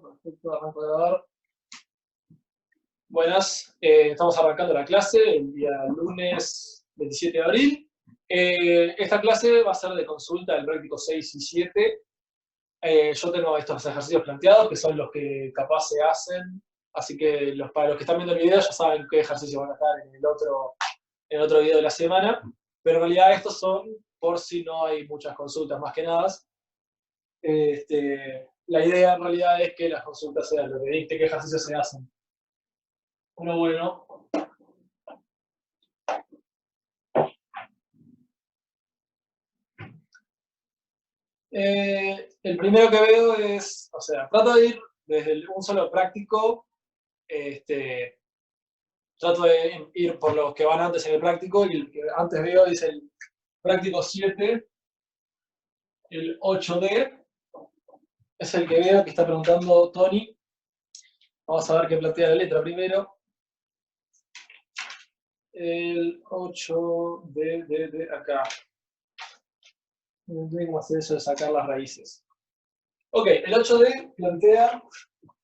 perfecto, arranco a grabar. Buenas, estamos arrancando la clase el día lunes 27 de abril. Esta clase va a ser de consulta del práctico 6 y 7. Yo tengo estos ejercicios planteados, que son los que capaz se hacen, así que para los que están viendo el video ya saben qué ejercicios van a estar en el otro video de la semana, pero en realidad estos son por si no hay muchas consultas, más que nada. La idea en realidad es que las consultas sean lo que dicte qué ejercicios se hacen. Uno bueno. El primero que veo es, o sea, trato de ir desde un solo práctico, trato de ir por los que van antes en el práctico, y el que antes veo es el práctico 7, el 8D, es el que veo que está preguntando Tony. Vamos a ver qué plantea la letra primero. El 8D, de acá. No sé cómo hacer eso de sacar las raíces. Ok, el 8D plantea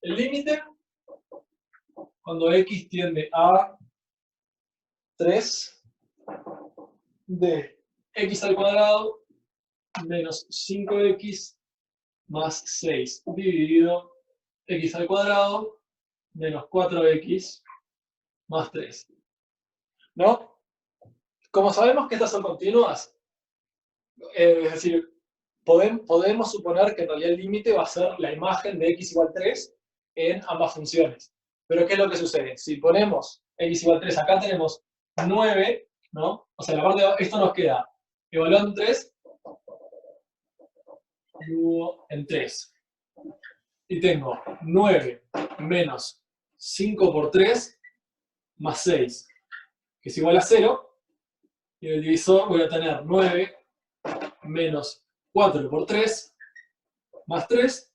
el límite cuando x tiende a 3 de x al cuadrado menos 5x más 6 dividido x al cuadrado menos 4x más 3. ¿No? Como sabemos que estas son continuas, es decir, podemos suponer que en realidad el límite va a ser la imagen de x igual 3 en ambas funciones. Pero ¿qué es lo que sucede? Si ponemos x igual 3, acá tenemos 9, ¿no? O sea, la parte de esto nos queda evaluando 3, en 3. Y tengo 9 menos 5 por 3 más 6, que es igual a 0. Y en el divisor voy a tener 9 menos 4 por 3 más 3,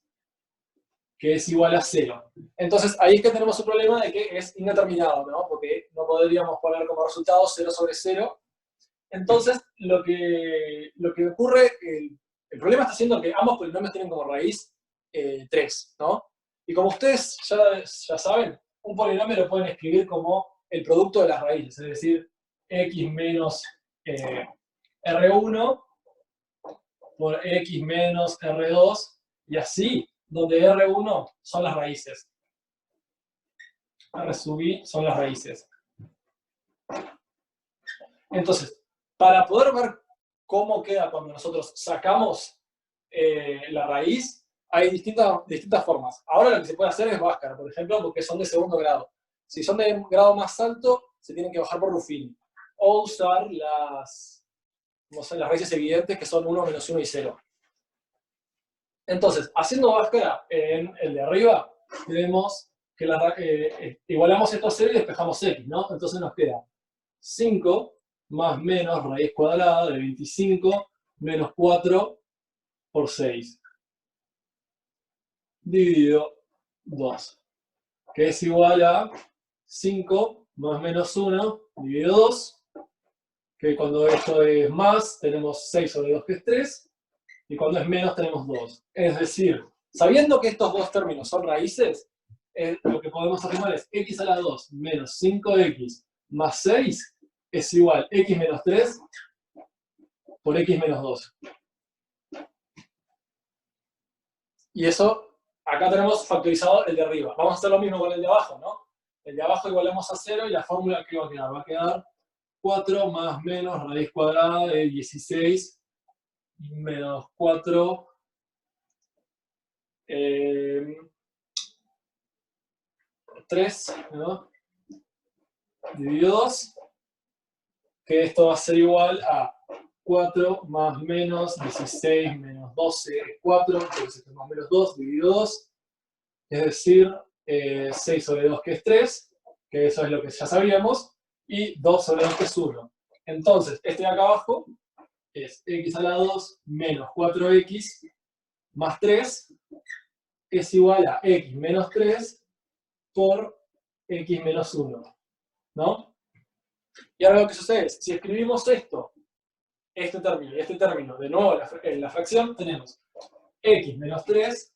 que es igual a 0. Entonces, ahí es que tenemos un problema de que es indeterminado, ¿no? Porque no podríamos poner como resultado 0 sobre 0. Entonces, lo que ocurre, el problema está siendo que ambos polinomios tienen como raíz 3, ¿no? Y como ustedes ya saben, un polinomio lo pueden escribir como el producto de las raíces, es decir, x menos R1 por x menos R2, y así, donde R1 son las raíces. R sub i son las raíces. Entonces, para poder ver cómo queda cuando nosotros sacamos la raíz, hay distintas formas. Ahora lo que se puede hacer es Bhaskara, por ejemplo, porque son de segundo grado. Si son de grado más alto, se tienen que bajar por Ruffini. O usar las raíces evidentes, que son 1, menos 1 y 0. Entonces, haciendo Bhaskara en el de arriba, tenemos que igualamos esto a 0 y despejamos x, ¿no? Entonces nos queda 5 más menos raíz cuadrada de 25 menos 4 por 6 dividido 2, que es igual a 5 más menos 1 dividido 2, que cuando esto es más tenemos 6 sobre 2, que es 3, y cuando es menos tenemos 2. Es decir, sabiendo que estos dos términos son raíces, lo que podemos afirmar es x a la 2 menos 5x más 6 es igual a x menos 3 por x menos 2. Y eso, acá tenemos factorizado el de arriba. Vamos a hacer lo mismo con el de abajo, ¿no? El de abajo igualamos a 0 y la fórmula que va a quedar. Va a quedar 4 más menos raíz cuadrada de 16 menos 4 3, ¿no? Dividido 2, que esto va a ser igual a 4 más menos 16 menos 12 es 4, entonces esto es más menos 2 dividido 2, es decir, 6 sobre 2, que es 3, que eso es lo que ya sabíamos, y 2 sobre 2, que es 1. Entonces, este de acá abajo es x a la 2 menos 4x más 3, es igual a x menos 3 por x menos 1, ¿no? Y ahora lo que sucede es, si escribimos esto, este término y este término, de nuevo en la fracción, tenemos x menos 3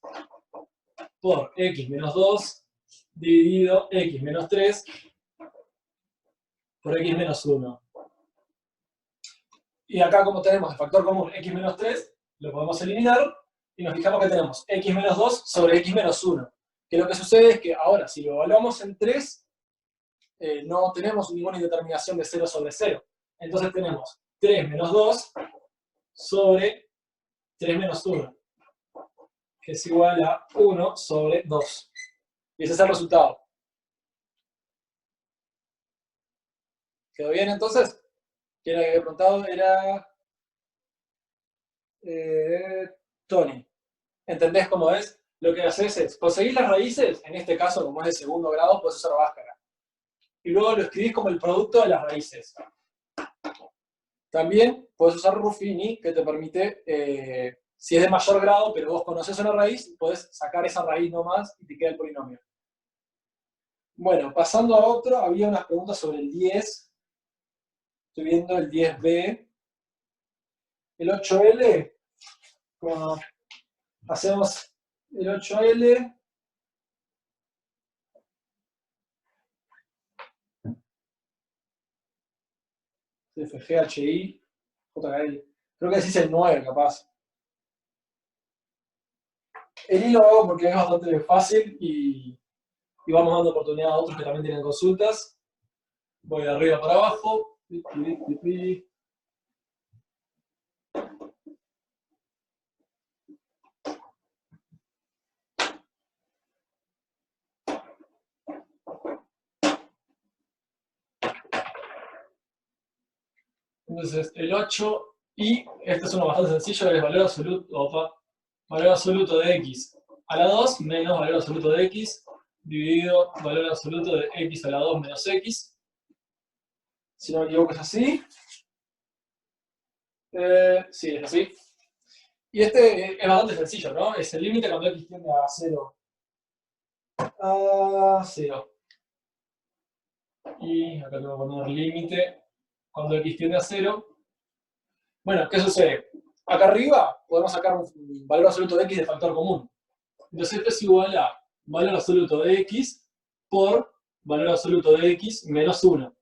por x menos 2 dividido x menos 3 por x menos 1. Y acá, como tenemos el factor común x menos 3, lo podemos eliminar y nos fijamos que tenemos x menos 2 sobre x menos 1. Que lo que sucede es que ahora, si lo evaluamos en 3, no tenemos ninguna indeterminación de 0 sobre 0. Entonces tenemos 3 menos 2 sobre 3 menos 1, que es igual a 1 sobre 2. Y ese es el resultado. ¿Quedó bien entonces? ¿Quién había preguntado? Era Tony. ¿Entendés cómo es? Lo que haces es conseguir las raíces, en este caso, como es de segundo grado, puedes usar Bhaskara. Y luego lo escribís como el producto de las raíces. También puedes usar Ruffini, que te permite, si es de mayor grado, pero vos conoces una raíz, puedes sacar esa raíz nomás y te queda el polinomio. Bueno, pasando a otro, había unas preguntas sobre el 10. Estoy viendo el 10b. El 8L, bueno, hacemos el 8L. FGHI, JKL. Creo que decís el 9, capaz. El I lo hago porque es bastante fácil y vamos dando oportunidad a otros que también tienen consultas. Voy de arriba para abajo. Entonces, el 8 y este es uno bastante sencillo, que es valor absoluto, valor absoluto de x a la 2 menos valor absoluto de x dividido valor absoluto de x a la 2 menos x. Si no me equivoco es así. Sí, es así. Y este es bastante sencillo, ¿no? Es el límite cuando x tiende a 0. A 0. Y acá tengo que poner límite cuando x tiende a 0. Bueno, ¿qué sucede? Acá arriba podemos sacar un valor absoluto de x de factor común. Entonces esto es igual a valor absoluto de x por valor absoluto de x menos 1.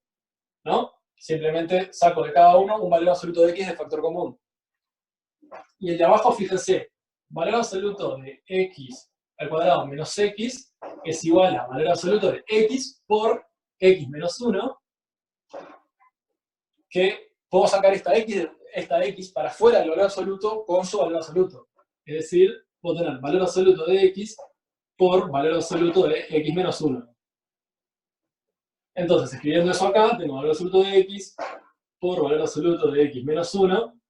¿No? Simplemente saco de cada uno un valor absoluto de x de factor común. Y el de abajo, fíjense, valor absoluto de x al cuadrado menos x es igual a valor absoluto de x por x menos 1, que puedo sacar esta x para fuera del valor absoluto con su valor absoluto. Es decir, puedo tener valor absoluto de x por valor absoluto de x menos 1. Entonces, escribiendo eso acá, tengo valor absoluto de x por valor absoluto de x menos 1.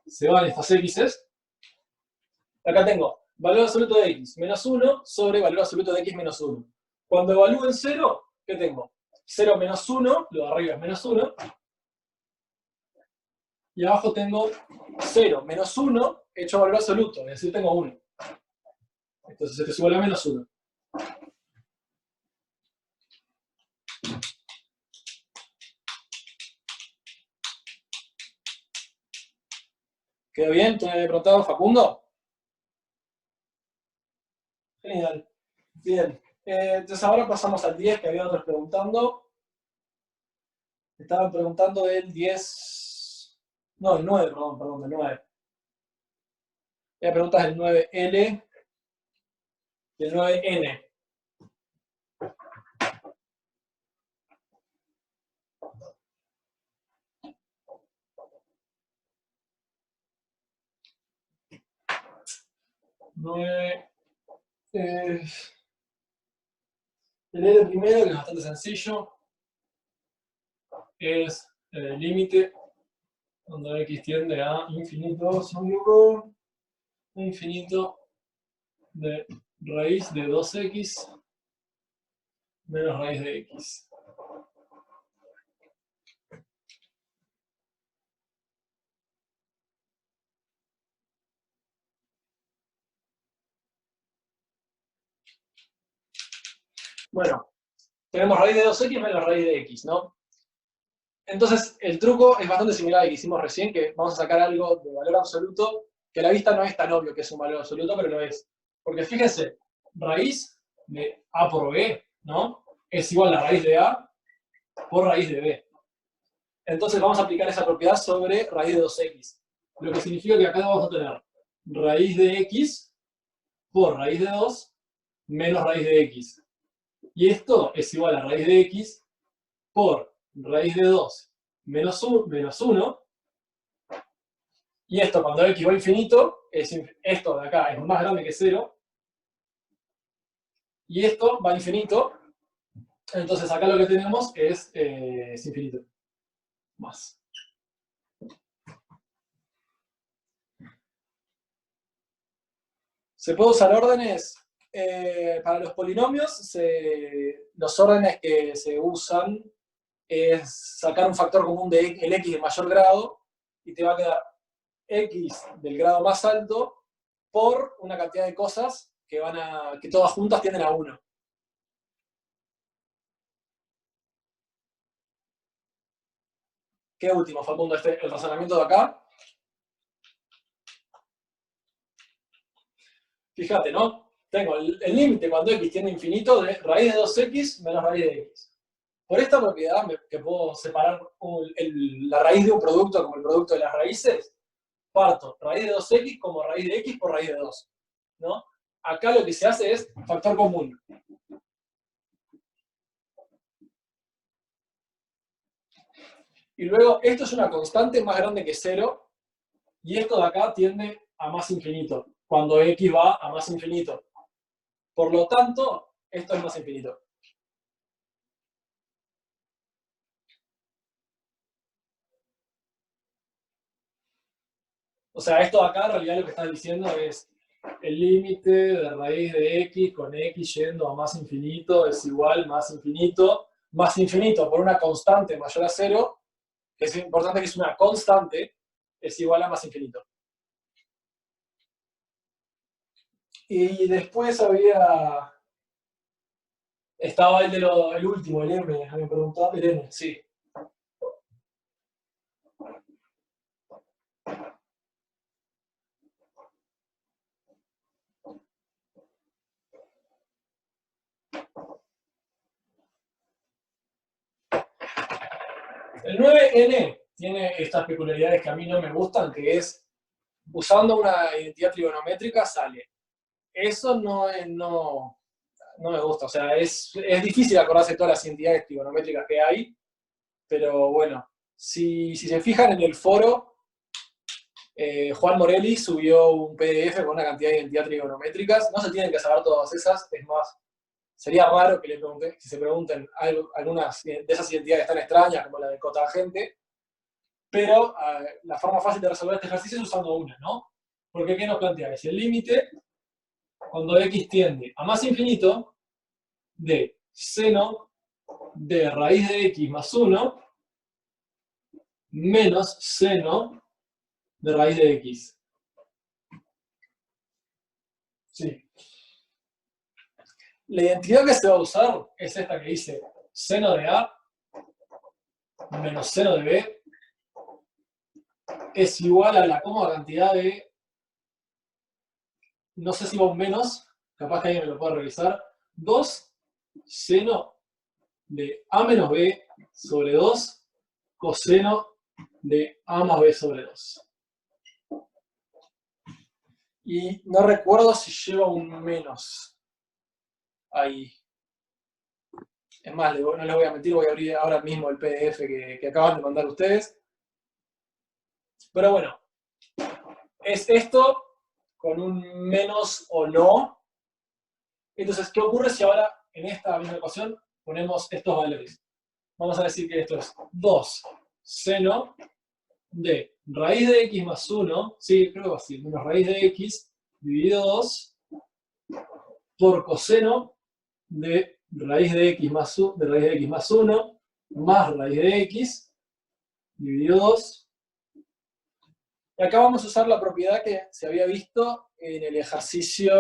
Se van estas x's. Acá tengo valor absoluto de x menos 1 sobre valor absoluto de x menos 1. Cuando evalúo en 0, ¿qué tengo? 0 menos 1, lo de arriba es menos 1. Y abajo tengo 0 menos 1 hecho valor absoluto, es decir, tengo 1. Entonces esto es igual a menos 1. ¿Quedó bien? ¿Tú me habías preguntado, Facundo? Genial. Bien. Entonces ahora pasamos al 10, que había otros preguntando. Estaban preguntando del 10... No, el 9, perdón, el 9. Había preguntas del 9L y el 9N. El L primero, que es bastante sencillo, es el límite cuando x tiende a infinito, infinito de raíz de 2x menos raíz de x. Bueno, tenemos raíz de 2x menos raíz de x, ¿no? Entonces, el truco es bastante similar al que hicimos recién, que vamos a sacar algo de valor absoluto, que a la vista no es tan obvio que es un valor absoluto, pero lo es. Porque fíjense, raíz de A por B, ¿no? Es igual a raíz de A por raíz de B. Entonces vamos a aplicar esa propiedad sobre raíz de 2x. Lo que significa que acá vamos a tener raíz de x por raíz de 2 menos raíz de x. Y esto es igual a raíz de x por raíz de 2 menos 1. Y esto cuando x va a infinito, esto de acá es más grande que 0. Y esto va a infinito. Entonces acá lo que tenemos es infinito. Más. ¿Se puede usar órdenes? Para los polinomios, los órdenes que se usan es sacar un factor común de el x de mayor grado y te va a quedar x del grado más alto por una cantidad de cosas que todas juntas tienden a 1. ¿Qué último, Facundo? El razonamiento de acá. Fíjate, ¿no? Tengo el límite cuando x tiende a infinito de raíz de 2x menos raíz de x. Por esta propiedad, que puedo separar la raíz de un producto como el producto de las raíces, parto raíz de 2x como raíz de x por raíz de 2. ¿No? Acá lo que se hace es factor común. Y luego, esto es una constante más grande que 0, y esto de acá tiende a más infinito, cuando x va a más infinito. Por lo tanto, esto es más infinito. O sea, esto de acá en realidad lo que está diciendo es el límite de raíz de x con x yendo a más infinito es igual más infinito por una constante mayor a 0, que es importante que es una constante, es igual a más infinito. Y después estaba el último, el m, me preguntaba, el n, sí. El 9n tiene estas peculiaridades que a mí no me gustan, que es, usando una identidad trigonométrica sale. Eso no me gusta, o sea, es difícil acordarse de todas las identidades trigonométricas que hay, pero bueno, si se fijan en el foro, Juan Morelli subió un PDF con una cantidad de identidades trigonométricas, no se tienen que saber todas esas, es más, sería raro que se pregunten algunas de esas identidades tan extrañas como la de cotangente, pero la forma fácil de resolver este ejercicio es usando una, ¿no? Porque ¿qué nos plantea? Es el límite cuando x tiende a más infinito de seno de raíz de x más 1 menos seno de raíz de x. Sí. La identidad que se va a usar es esta que dice seno de A menos seno de B es igual a la cómoda cantidad de, no sé si va un menos, capaz que alguien me lo pueda revisar, 2 seno de A menos B sobre 2 coseno de A más B sobre 2. Y no recuerdo si lleva un menos ahí. Es más, no les voy a mentir, voy a abrir ahora mismo el PDF que acaban de mandar ustedes. Pero bueno, es esto con un menos o no. Entonces, ¿qué ocurre si ahora en esta misma ecuación ponemos estos valores? Vamos a decir que esto es 2 seno de raíz de x más 1, sí, creo que va así, menos raíz de x dividido 2 por coseno de raíz de x más 1 más raíz de x dividido 2. Y acá vamos a usar la propiedad que se había visto en el ejercicio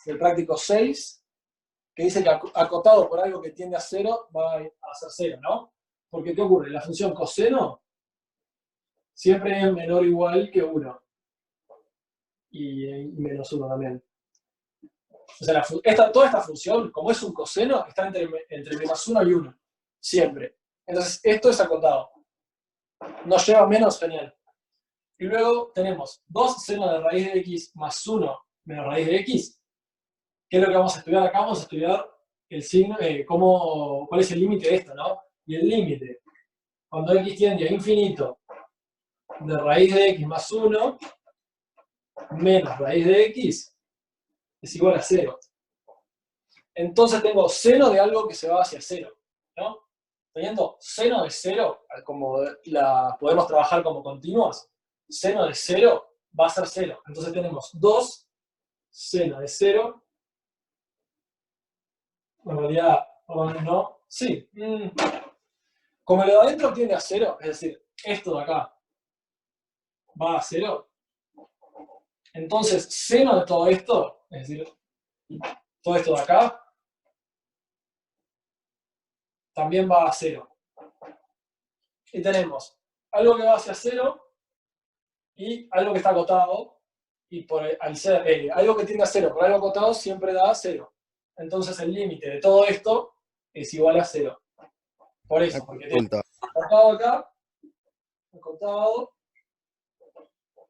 del práctico 6, que dice que acotado por algo que tiende a 0 va a ser 0, ¿no? Porque ¿qué ocurre? La función coseno siempre es menor o igual que 1. Y menos 1 también. O sea, toda esta función, como es un coseno, está entre menos 1 y 1. Siempre. Entonces, esto es acotado. Nos lleva menos, genial. Y luego tenemos 2 seno de raíz de x más 1 menos raíz de x. ¿Qué es lo que vamos a estudiar acá? Vamos a estudiar el signo, cuál es el límite de esto, ¿no? Y el límite, cuando x tiende a infinito, de raíz de x más 1 menos raíz de x es igual a 0. Entonces tengo seno de algo que se va hacia 0, ¿no? Teniendo seno de 0, como podemos trabajar como continuas, seno de 0 va a ser 0. Entonces tenemos 2 seno de 0. En realidad, no. Sí. Como lo de adentro tiende a 0, es decir, esto de acá va a 0, entonces seno de todo esto, es decir, todo esto de acá, también va a 0. Y tenemos algo que va hacia 0 y algo que está acotado, y al ser algo que tiende a 0 por algo acotado siempre da 0. Entonces el límite de todo esto es igual a 0. Por eso, porque tenemos acotado acá, acotado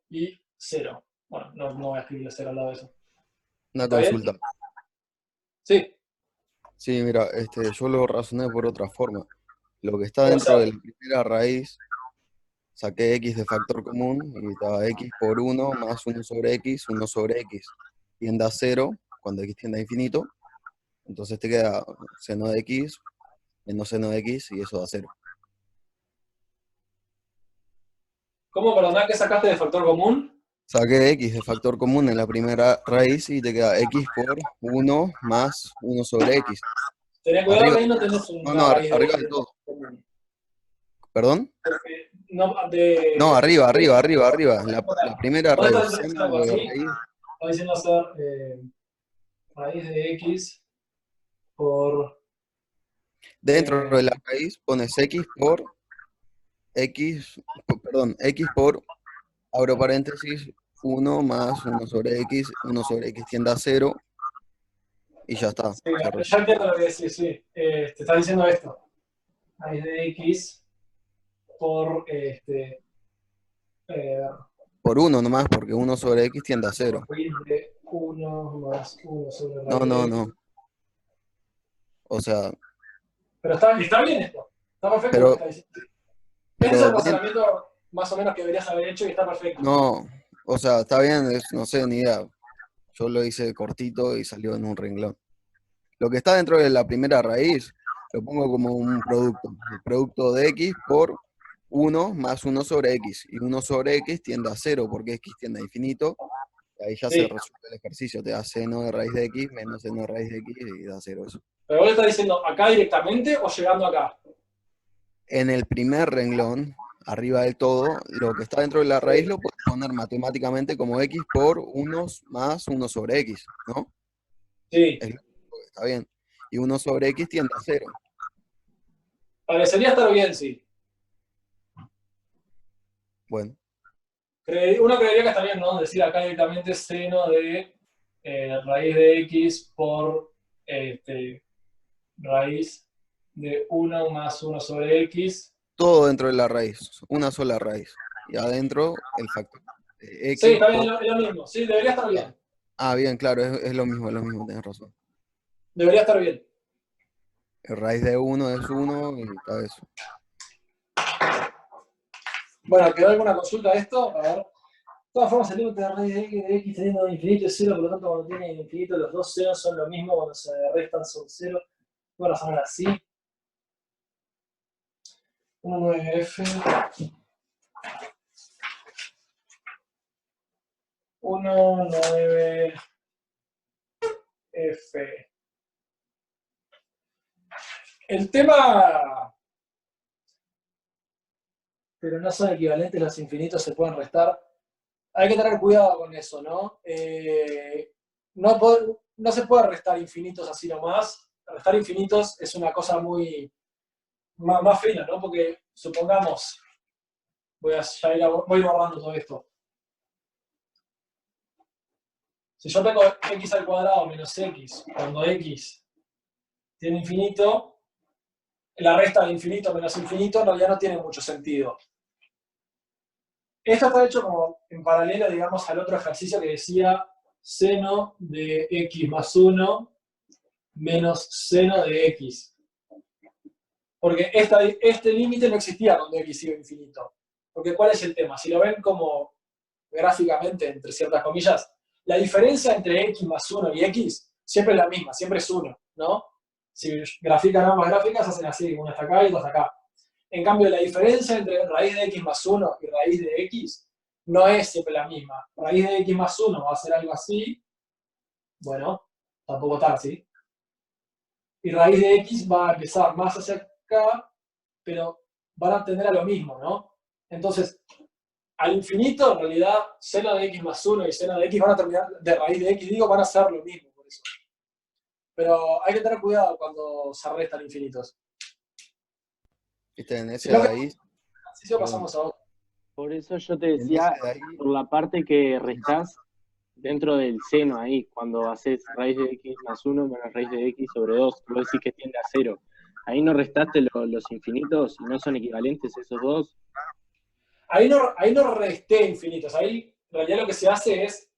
y 0. Bueno, no voy a escribir 0 al lado de eso. Una consulta. Sí. Sí, mira, yo lo razoné por otra forma. Lo que está dentro de la primera raíz, saqué x de factor común y estaba x por 1 más 1 sobre x, 1 sobre x. Tiende a 0 cuando x tiende a infinito. Entonces te queda seno de x menos seno de x y eso da 0. ¿Cómo, perdona, que sacaste de factor común? Saqué x de factor común en la primera raíz y te queda x por 1 más 1 sobre x. Tenés cuidado Arriba, que ahí no tenés una no, raíz arriba de todo. ¿Perdón? No, arriba. La primera ¿Dónde raíz, estás diciendo seno algo de así? raíz. Está diciendo hacer raíz de x por... Dentro de la raíz pones x por x por, abro paréntesis, 1 más 1 sobre x, 1 sobre x tiende a 0 y ya está. Sí, ya entiendo lo que decís, sí. Te está diciendo esto. Raíz de x por... Por 1 nomás, porque 1 sobre x tiende a 0. raíz de 1 más 1 sobre No, raíz de no, x. no. O sea, Pero está bien esto. Está perfecto lo que pero, está diciendo. Ese es el pero razonamiento más o menos que deberías haber hecho y está perfecto. no, o sea, está bien, no sé, ni idea. Yo lo hice cortito y salió en un renglón. Lo que está dentro de la primera raíz, lo pongo como un producto. El producto de x por 1 más 1 sobre x. Y 1 sobre x tiende a 0 porque x tiende a infinito. Y ahí ya se Sí. resuelve el ejercicio. Te da seno de raíz de x menos seno de raíz de x y da 0 eso. Pero vos le estás diciendo acá directamente o llegando acá. En el primer renglón, arriba del todo, lo que está dentro de la raíz lo puedes poner matemáticamente como x por 1 más 1 sobre x, ¿no? Sí. Es lógico, está bien. Y 1 sobre x tiende a 0. Parecería estar bien, sí. Bueno. Uno creería que está bien, ¿no? Decir acá directamente seno de raíz de x por raíz de 1 más 1 sobre x. Todo dentro de la raíz, una sola raíz. Y adentro el factor Sí, x está bien, por... es lo mismo. Sí, debería estar bien. Bien, claro, es lo mismo, tienes razón. Debería estar bien. El raíz de 1 es 1 y está eso. Bueno, ¿quedó alguna consulta de esto? A ver. De todas formas, el límite de raíz de x teniendo infinito es 0, por lo tanto, cuando tiene infinito, los dos ceros son lo mismo, cuando se restan son 0. Voy a razonar así. 19f 19f. El tema, pero no son equivalentes, los infinitos se pueden restar. Hay que tener cuidado con eso, ¿no? No se puede restar infinitos así nomás. Restar infinitos es una cosa muy más fina, ¿no? Porque supongamos, voy a ir borrando todo esto. Si yo tengo x al cuadrado menos x, cuando x tiene infinito, la resta de infinito menos infinito en realidad no tiene mucho sentido. Esto está hecho como en paralelo, digamos, al otro ejercicio que decía seno de x más 1 menos seno de x. Porque este límite no existía cuando x iba a infinito. Porque ¿cuál es el tema? Si lo ven como gráficamente, entre ciertas comillas, la diferencia entre x más 1 y x siempre es la misma, siempre es 1, ¿no? Si grafican ambas gráficas, hacen así, una hasta acá y otra hasta acá. En cambio, la diferencia entre raíz de x más 1 y raíz de x no es siempre la misma. Raíz de x más 1 va a ser algo así, bueno, tampoco tal, ¿sí? Y raíz de x va a empezar más hacia acá, pero van a tender a lo mismo, ¿no? Entonces, al infinito, en realidad, seno de x más 1 y seno de x van a terminar, de raíz de x, digo, van a ser lo mismo, por eso. Pero hay que tener cuidado cuando se restan infinitos. Viste, en Si ese no, de ahí, si no perdón, pasamos a otro. Por eso yo te en ese decía, de ahí, por la parte que restás dentro del seno ahí, cuando haces raíz de x más 1 menos raíz de x sobre 2, vos decís que tiende a 0. Ahí no restaste los infinitos y no son equivalentes esos dos. Ahí no resté infinitos. Ahí, en realidad, lo que se hace es,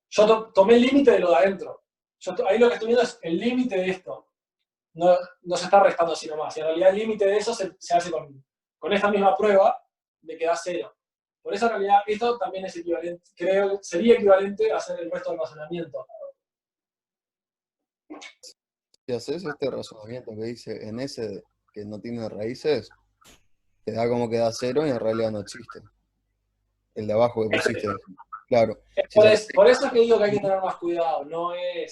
yo tomé el límite de lo de adentro. Ahí lo que estoy viendo es el límite de esto. No, no se está restando así nomás. Y en realidad el límite de eso se hace con esta misma prueba de que da 0. Por eso en realidad esto también es equivalente, creo, sería equivalente a hacer el resto del almacenamiento. si haces este razonamiento que dice en ese que no tiene raíces, te da como que da 0 y en realidad no existe. El de abajo que pusiste. Claro. Si Por eso es que digo que hay que tener más cuidado. No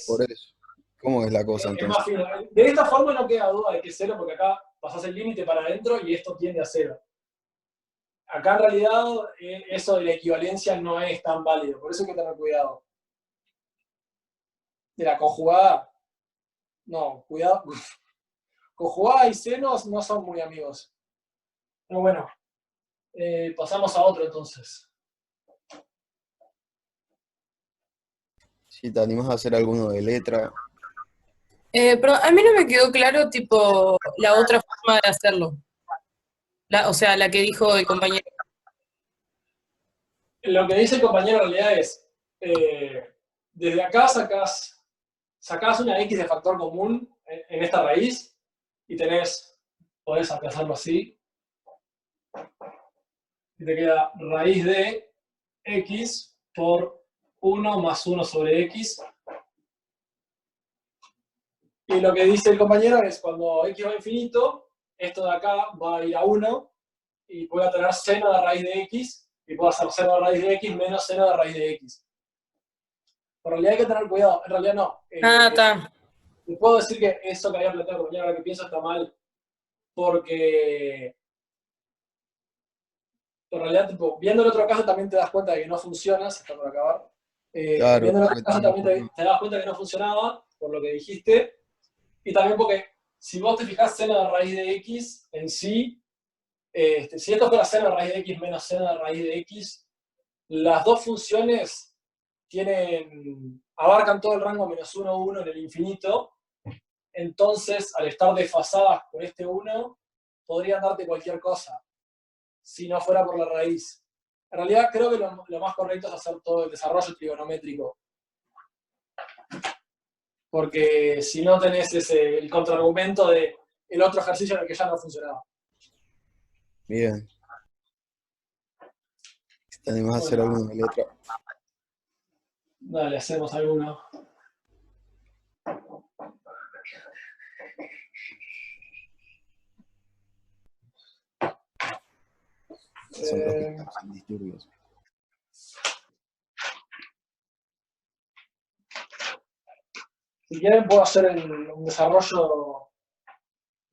por es... eso. ¿Cómo es la cosa Es entonces? más fino. De esta forma no queda duda de que es 0, porque acá pasás el límite para adentro y esto tiende a 0. Acá en realidad eso de la equivalencia no es tan válido, por eso hay que tener cuidado. De la conjugada, no, cuidado. Conjugada y senos no son muy amigos. Pero bueno, pasamos a otro entonces. Si te animas a hacer alguno de letra, Pero a mí no me quedó claro, tipo, la otra forma de hacerlo. O sea, la que dijo el compañero. Lo que dice el compañero en realidad es, desde acá sacás una x de factor común en esta raíz y podés hacerlo así, y te queda raíz de x por 1 más 1 sobre x. Y lo que dice el compañero es, cuando x va a infinito, esto de acá va a ir a 1, y voy a tener seno de raíz de x, y puedo hacer seno de raíz de x menos seno de raíz de x. En realidad hay que tener cuidado, en realidad no. Está. Les puedo decir que eso que había planteado el compañero, ahora que pienso, está mal, porque en realidad, tipo, viendo el otro caso también te das cuenta de que no funciona, se está por acabar. claro, Viendo el creo otro que caso tiene también te das cuenta que no funcionaba, por lo que dijiste, y también porque si vos te fijás seno de raíz de x en sí, si esto fuera seno de raíz de x menos seno de raíz de x, las dos funciones abarcan todo el rango menos 1, 1 en el infinito. Entonces, al estar desfasadas por este 1, podrían darte cualquier cosa, si no fuera por la raíz. En realidad, creo que lo más correcto es hacer todo el desarrollo trigonométrico. Porque si no tenés el contraargumento del otro ejercicio en el que ya no funcionaba. bien. Si te animas a hacer Bueno, alguno de letra, dale, hacemos alguno. son los que causan disturbios. Si quieren puedo hacer un desarrollo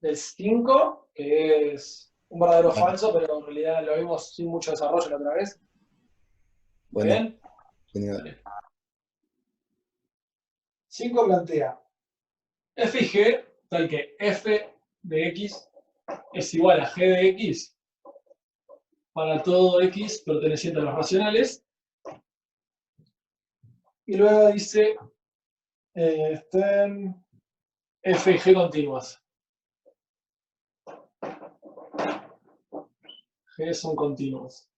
del 5, que es un verdadero Vale. falso, pero en realidad lo vimos sin mucho desarrollo la otra vez. ¿Está Bueno, bien? genial. Dale. 5 plantea f y g, tal que f de x es igual a g de x para todo x perteneciente a los racionales, Y luego dice f y g continuas. G son continuos.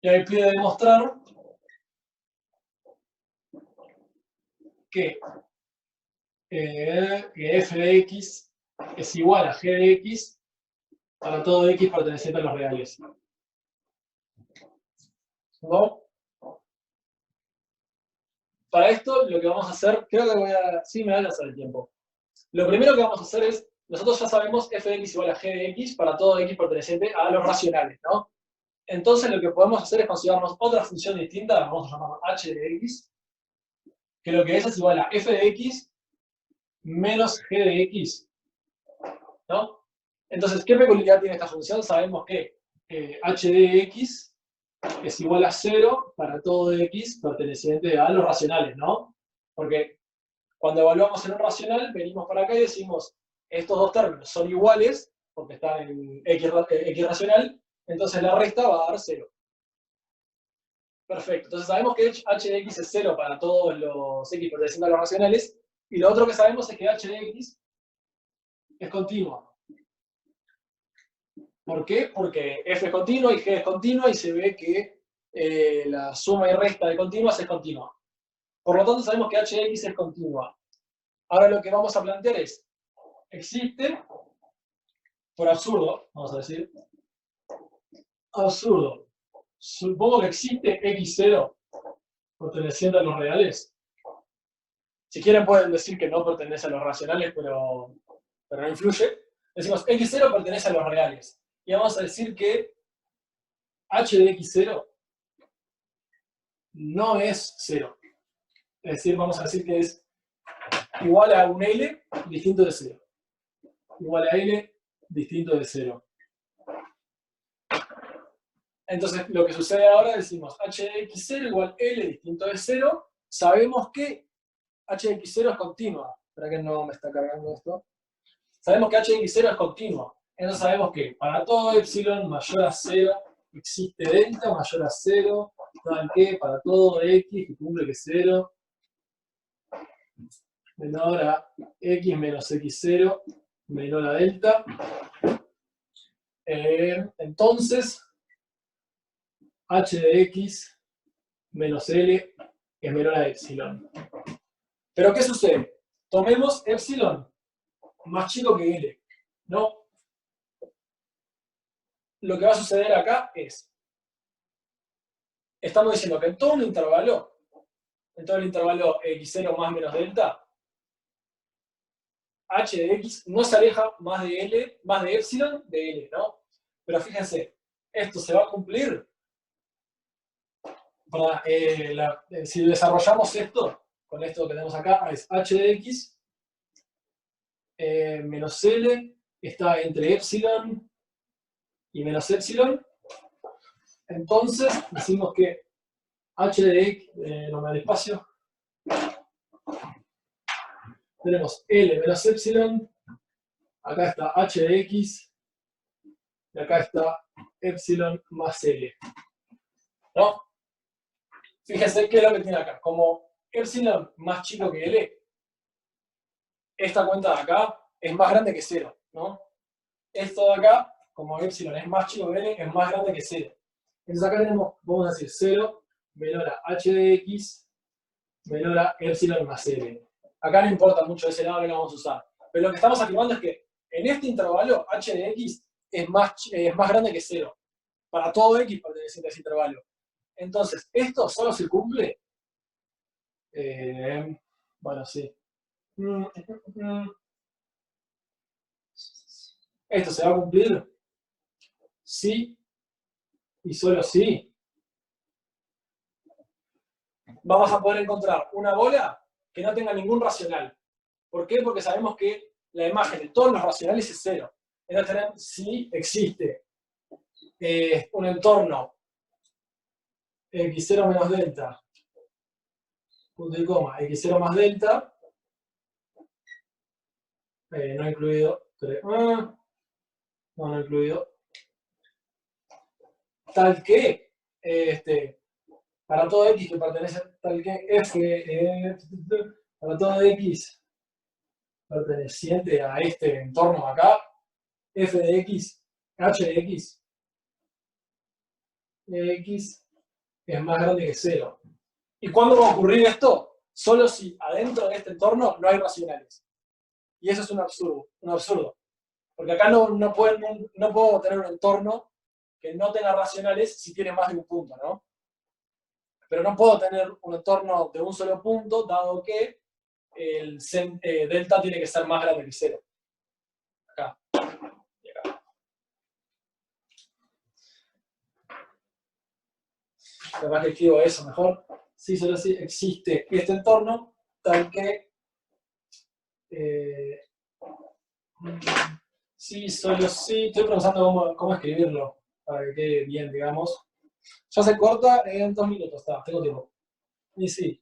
Y ahí pide demostrar que f de x es igual a g de x para todo x perteneciente a los reales. ¿No? Para esto lo que vamos a hacer, creo que sí me va a alcanzar el tiempo. Lo primero que vamos a hacer es, nosotros ya sabemos f de x igual a g de x para todo x perteneciente a los racionales, ¿no? Entonces lo que podemos hacer es considerarnos otra función distinta, la vamos a llamar h de x, que lo que es igual a f de x menos g de x, ¿no? Entonces, ¿qué peculiaridad tiene esta función? Sabemos que h de x es igual a 0 para todo x perteneciente a los racionales, ¿no? Porque cuando evaluamos en un racional, venimos para acá y decimos, estos dos términos son iguales, porque están en x racional, entonces la resta va a dar 0. Perfecto, entonces sabemos que h de x es 0 para todos los x pertenecientes a los racionales, y lo otro que sabemos es que h de x es continua. ¿Por qué? Porque f es continua y g es continua, y se ve que la suma y resta de continuas es continua. Por lo tanto, sabemos que h de x es continua. Ahora lo que vamos a plantear es, existe, por absurdo, vamos a decir, absurdo, supongo que existe x0 perteneciente a los reales. Si quieren pueden decir que no pertenece a los racionales, pero no influye. Decimos, x0 pertenece a los reales. Y vamos a decir que h de x0 no es 0. Es decir, vamos a decir que es igual a un L distinto de 0. Igual a L distinto de 0. Entonces, lo que sucede ahora, decimos h de x0 igual L distinto de 0. Sabemos que h de x0 es continua. Espera que no me está cargando esto. Sabemos que h de x0 es continua. Entonces sabemos que para todo epsilon mayor a 0 existe delta mayor a 0, tal que para todo x que cumple que 0 menor a x menos x0 menor a delta. Entonces, h de x menos L es menor a epsilon. ¿Pero qué sucede? Tomemos epsilon más chico que L, ¿no? Lo que va a suceder acá es, estamos diciendo que en todo el intervalo x0 más menos delta, h de x no se aleja más de L, más de epsilon de L, ¿no? Pero fíjense, esto se va a cumplir para, si desarrollamos esto, con esto que tenemos acá, es h de x menos L está entre epsilon y menos epsilon. Entonces decimos que h de x, no me da espacio, tenemos L menos epsilon, acá está h de x, y acá está epsilon más L, ¿no? Fíjense qué es lo que tiene acá. Como epsilon más chico que L, esta cuenta de acá es más grande que 0, ¿no? Esto de acá, como epsilon es más chico que L, es más grande que 0. Entonces acá tenemos, vamos a decir, 0 menor a h de x menor a epsilon más L. Acá no importa mucho ese lado que lo vamos a usar. Pero lo que estamos afirmando es que en este intervalo, h de x es más grande que 0. Para todo x perteneciente a ese intervalo. Entonces, ¿esto solo se cumple? Bueno, sí. ¿Esto se va a cumplir? Sí. Y solo sí. Vamos a poder encontrar una bola que no tenga ningún racional. ¿Por qué? Porque sabemos que la imagen de todos los racionales es 0. Entonces, si existe un entorno x0 menos delta, punto y coma, x0 más delta, no incluido, no incluido, tal que para todo X que pertenece a tal que para todo X perteneciente a este entorno acá, f de X, h de X es más grande que 0. ¿Y cuándo va a ocurrir esto? Solo si adentro de este entorno no hay racionales. Y eso es un absurdo. Porque acá no puedo tener un entorno que no tenga racionales si tiene más de un punto, ¿no? Pero no puedo tener un entorno de un solo punto, dado que el delta tiene que ser más grande que 0. Acá. Y acá. Capaz que escribo eso mejor. Sí, solo si existe este entorno, tal que sí, solo sí. Estoy pensando cómo escribirlo para que quede bien, digamos. Ya se corta en 2 minutos, está, tengo tiempo. Y sí.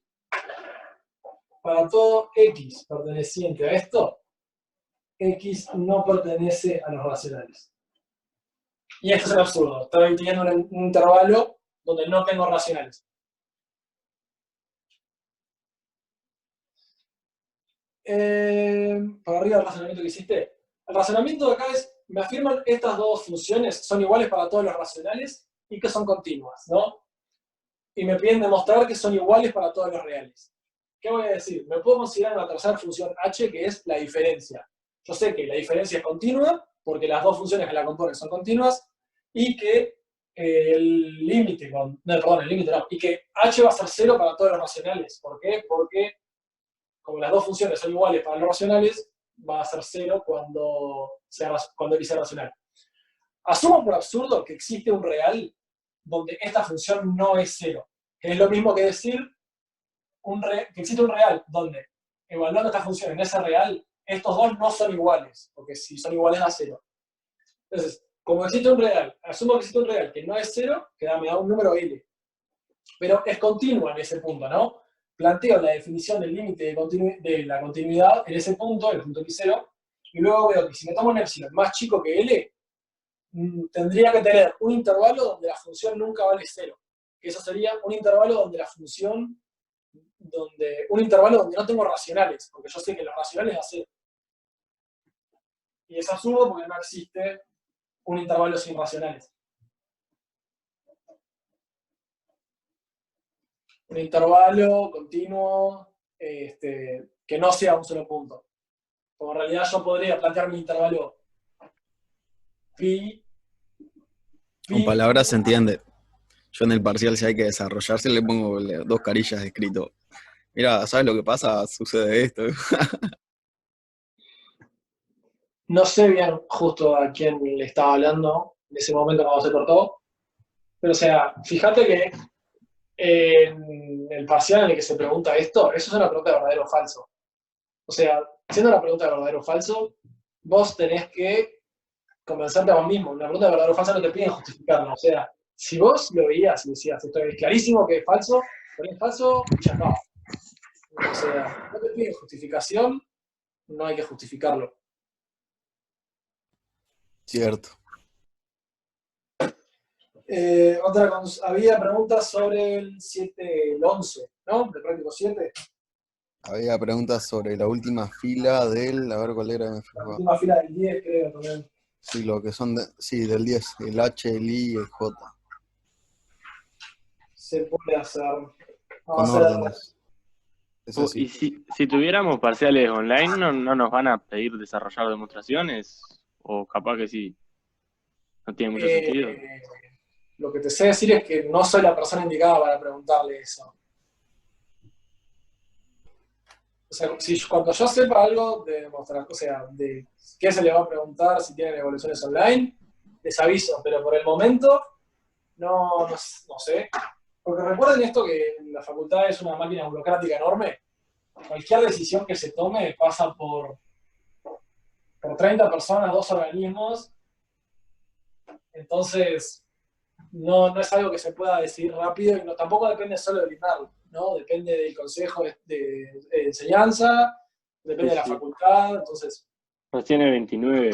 Para todo X perteneciente a esto, X no pertenece a los racionales. Y esto es absurdo. Estoy teniendo un intervalo donde no tengo racionales. Para arriba el razonamiento que hiciste. El razonamiento de acá es, me afirman estas dos funciones son iguales para todos los racionales y que son continuas, ¿no? Y me piden demostrar que son iguales para todos los reales. ¿Qué voy a decir? Me puedo considerar una tercera función h, que es la diferencia. Yo sé que la diferencia es continua, porque las dos funciones que la componen son continuas, y que el límite no, y que h va a ser 0 para todos los racionales. ¿Por qué? Porque como las dos funciones son iguales para los racionales, va a ser 0 cuando x sea racional. Asumo por absurdo que existe un real donde esta función no es 0, que es lo mismo que decir que existe un real donde, evaluando esta función en ese real, estos dos no son iguales, porque si son iguales da 0. Entonces, como existe un real, asumo que existe un real que no es 0, que me da un número L, pero es continua en ese punto, ¿no? Planteo la definición del límite de la continuidad en ese punto, el punto x0, y luego veo que si me tomo un epsilon más chico que L, tendría que tener un intervalo donde la función nunca vale 0. Que eso sería un intervalo donde la función, un intervalo donde no tengo racionales, porque yo sé que los racionales da 0. Y es absurdo porque no existe un intervalo sin racionales. Un intervalo continuo que no sea un solo punto. Como en realidad yo podría plantear mi intervalo pi. Con palabras se entiende. Yo en el parcial, si hay que desarrollarse, le pongo 2 carillas de escrito. Mira, ¿sabes lo que pasa? Sucede esto. No sé bien justo a quién le estaba hablando en ese momento cuando se cortó. Pero o sea, fíjate que en el parcial en el que se pregunta esto, eso es una pregunta de verdadero o falso. O sea, siendo una pregunta de verdadero o falso, vos tenés que convencerte a vos mismo. Una pregunta de verdadero o falso no te piden justificarla. O sea, si vos lo veías y decías, esto es clarísimo que es falso, ponés falso y ya está. O sea, no te piden justificación, no hay que justificarlo. Cierto. Había preguntas sobre el 11, ¿no? ¿De práctico 7? Había preguntas sobre la última fila del... A ver cuál era. La última fila del 10, creo, también. Sí, lo que son sí, del 10. El H, el I y el J. Se puede hacer. Con Vamos a hacer. órdenes. Eso sí. Y si tuviéramos parciales online, ¿no nos van a pedir desarrollar demostraciones? O capaz que sí. No tiene mucho sentido. Lo que te sé decir es que no soy la persona indicada para preguntarle eso. O sea, cuando yo sepa algo de demostrar, o sea, de qué se le va a preguntar si tienen evoluciones online, les aviso, pero por el momento no sé. Porque recuerden esto que la facultad es una máquina burocrática enorme. Cualquier decisión que se tome pasa por 30 personas, 2 organismos. Entonces, no es algo que se pueda decidir rápido y tampoco depende solo del INAR, ¿no? Depende del consejo de enseñanza, depende de la facultad, entonces... Pues tiene 29,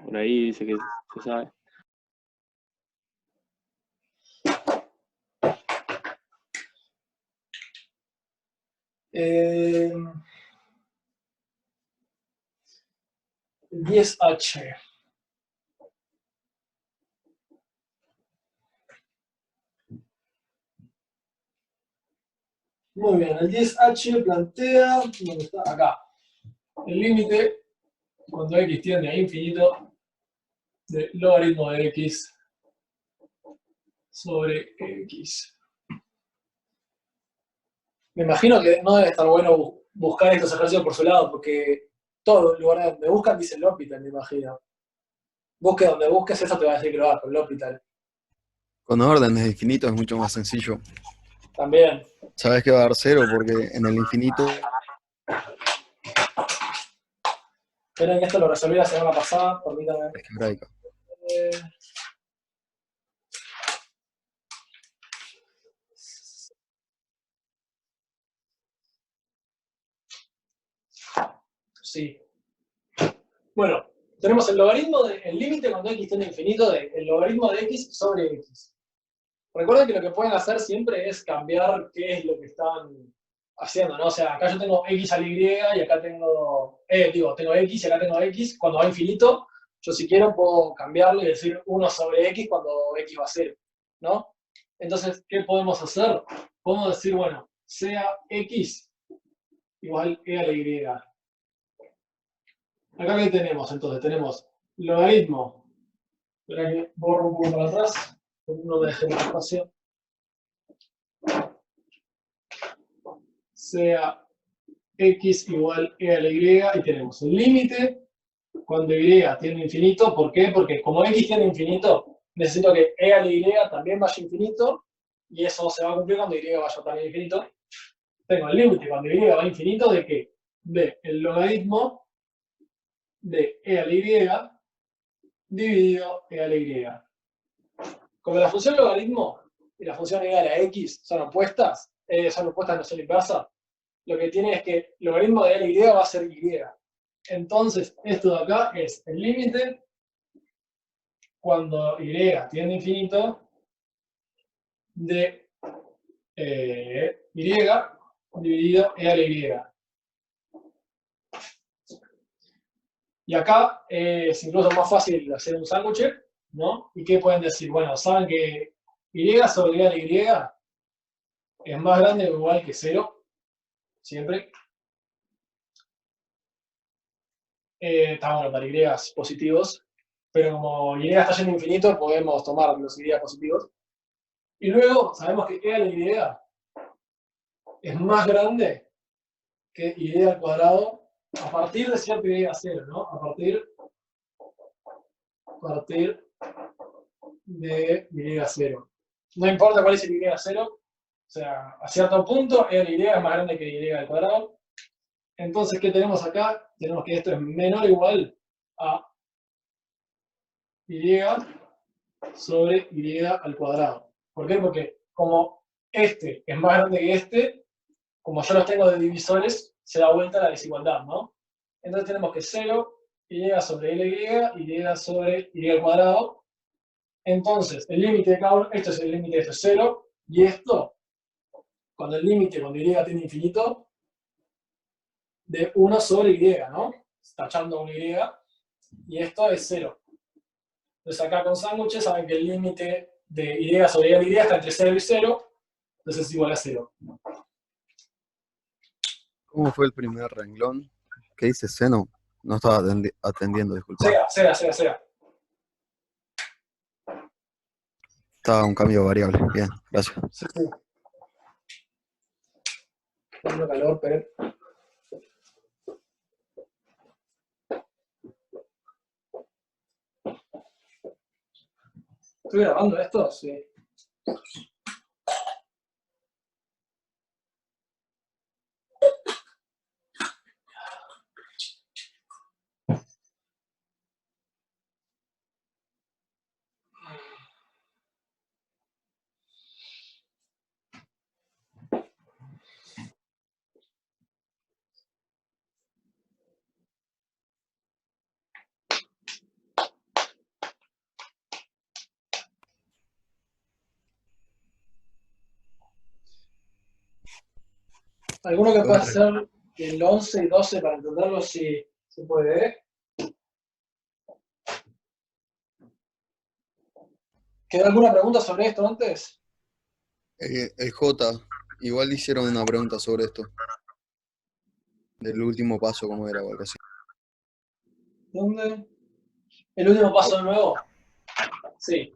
por ahí dice que se sabe. Eh, 10H. Muy bien, el 10H plantea, ¿dónde está? Acá, el límite cuando x tiende a infinito de logaritmo de x sobre x. Me imagino que no debe estar bueno buscar estos ejercicios por su lado, porque todo lugar donde buscan dice el hospital, me imagino. Busque donde busques, eso te va a decir que lo hagas con el hospital. Con órdenes de infinito es mucho más sencillo. También. Sabes que va a dar cero porque en el infinito Esperen que esto lo resolví la semana pasada, permítame. es algebraica. Eh, sí. Bueno, tenemos el logaritmo el límite cuando x tiende a infinito el logaritmo de x sobre x. Recuerden que lo que pueden hacer siempre es cambiar qué es lo que están haciendo, ¿no? O sea, acá yo tengo x a la y y acá tengo, tengo x y acá tengo x. Cuando va a infinito, yo si quiero puedo cambiarlo y decir 1 sobre x cuando x va a 0, ¿no? Entonces, ¿qué podemos hacer? Podemos decir, bueno, sea x igual e a la y. Acá ¿qué tenemos? Entonces, tenemos logaritmo. Espera que borro un poco para atrás, no me deje el espacio. Sea x igual e a la y tenemos el límite cuando y tiende a infinito. ¿Por qué? Porque como x tiende a infinito, necesito que e a la y también vaya a infinito y eso se va a cumplir cuando y vaya también a infinito. Tengo el límite cuando y va a infinito de que de el logaritmo de e a la y dividido e a la y. Como la función logaritmo y la función e a la x son opuestas, no son inversas, lo que tiene es que el logaritmo de la y va a ser y. Entonces, esto de acá es el límite cuando y tiende a infinito de y dividido e a la y. Y acá es incluso más fácil hacer un sándwich, ¿no? ¿Y qué pueden decir? Bueno, saben que y sobre e a la y es más grande o igual que 0, siempre. Está bueno para y positivos, pero como y está yendo a infinito, podemos tomar los y positivos. Y luego sabemos que e a la y es más grande que y al cuadrado a partir de cierto y a 0, ¿no? A partir de y a 0. No importa cuál es el y a 0, o sea, a cierto punto e a la y es más grande que y al cuadrado. Entonces, ¿qué tenemos acá? Tenemos que esto es menor o igual a y sobre y al cuadrado. ¿Por qué? Porque como este es más grande que este, como yo los tengo de divisores, se da vuelta la desigualdad, ¿no? Entonces tenemos que 0 y sobre y sobre y al cuadrado. Entonces, el límite de cada uno, esto es el límite de esto, es 0, y esto, cuando el límite, cuando y tiene infinito, de 1 sobre y, ¿no? Tachando un y esto es 0. Entonces acá con sándwiches saben que el límite de y sobre y está entre 0 y 0, entonces es igual a 0. ¿Cómo fue el primer renglón? ¿Qué dice seno? No estaba atendiendo, disculpa. Sea. Estaba un cambio de variable. Bien, gracias. Sí. Tengo calor, pero... ¿Estoy grabando esto? Sí. ¿Alguno que pueda hacer el 11 y 12 para entenderlo? Si se puede, ¿eh? ¿Quedó alguna pregunta sobre esto antes? El J, igual le hicieron una pregunta sobre esto. Del último paso, ¿cómo era o algo así? ¿Dónde? El último paso de nuevo. Sí.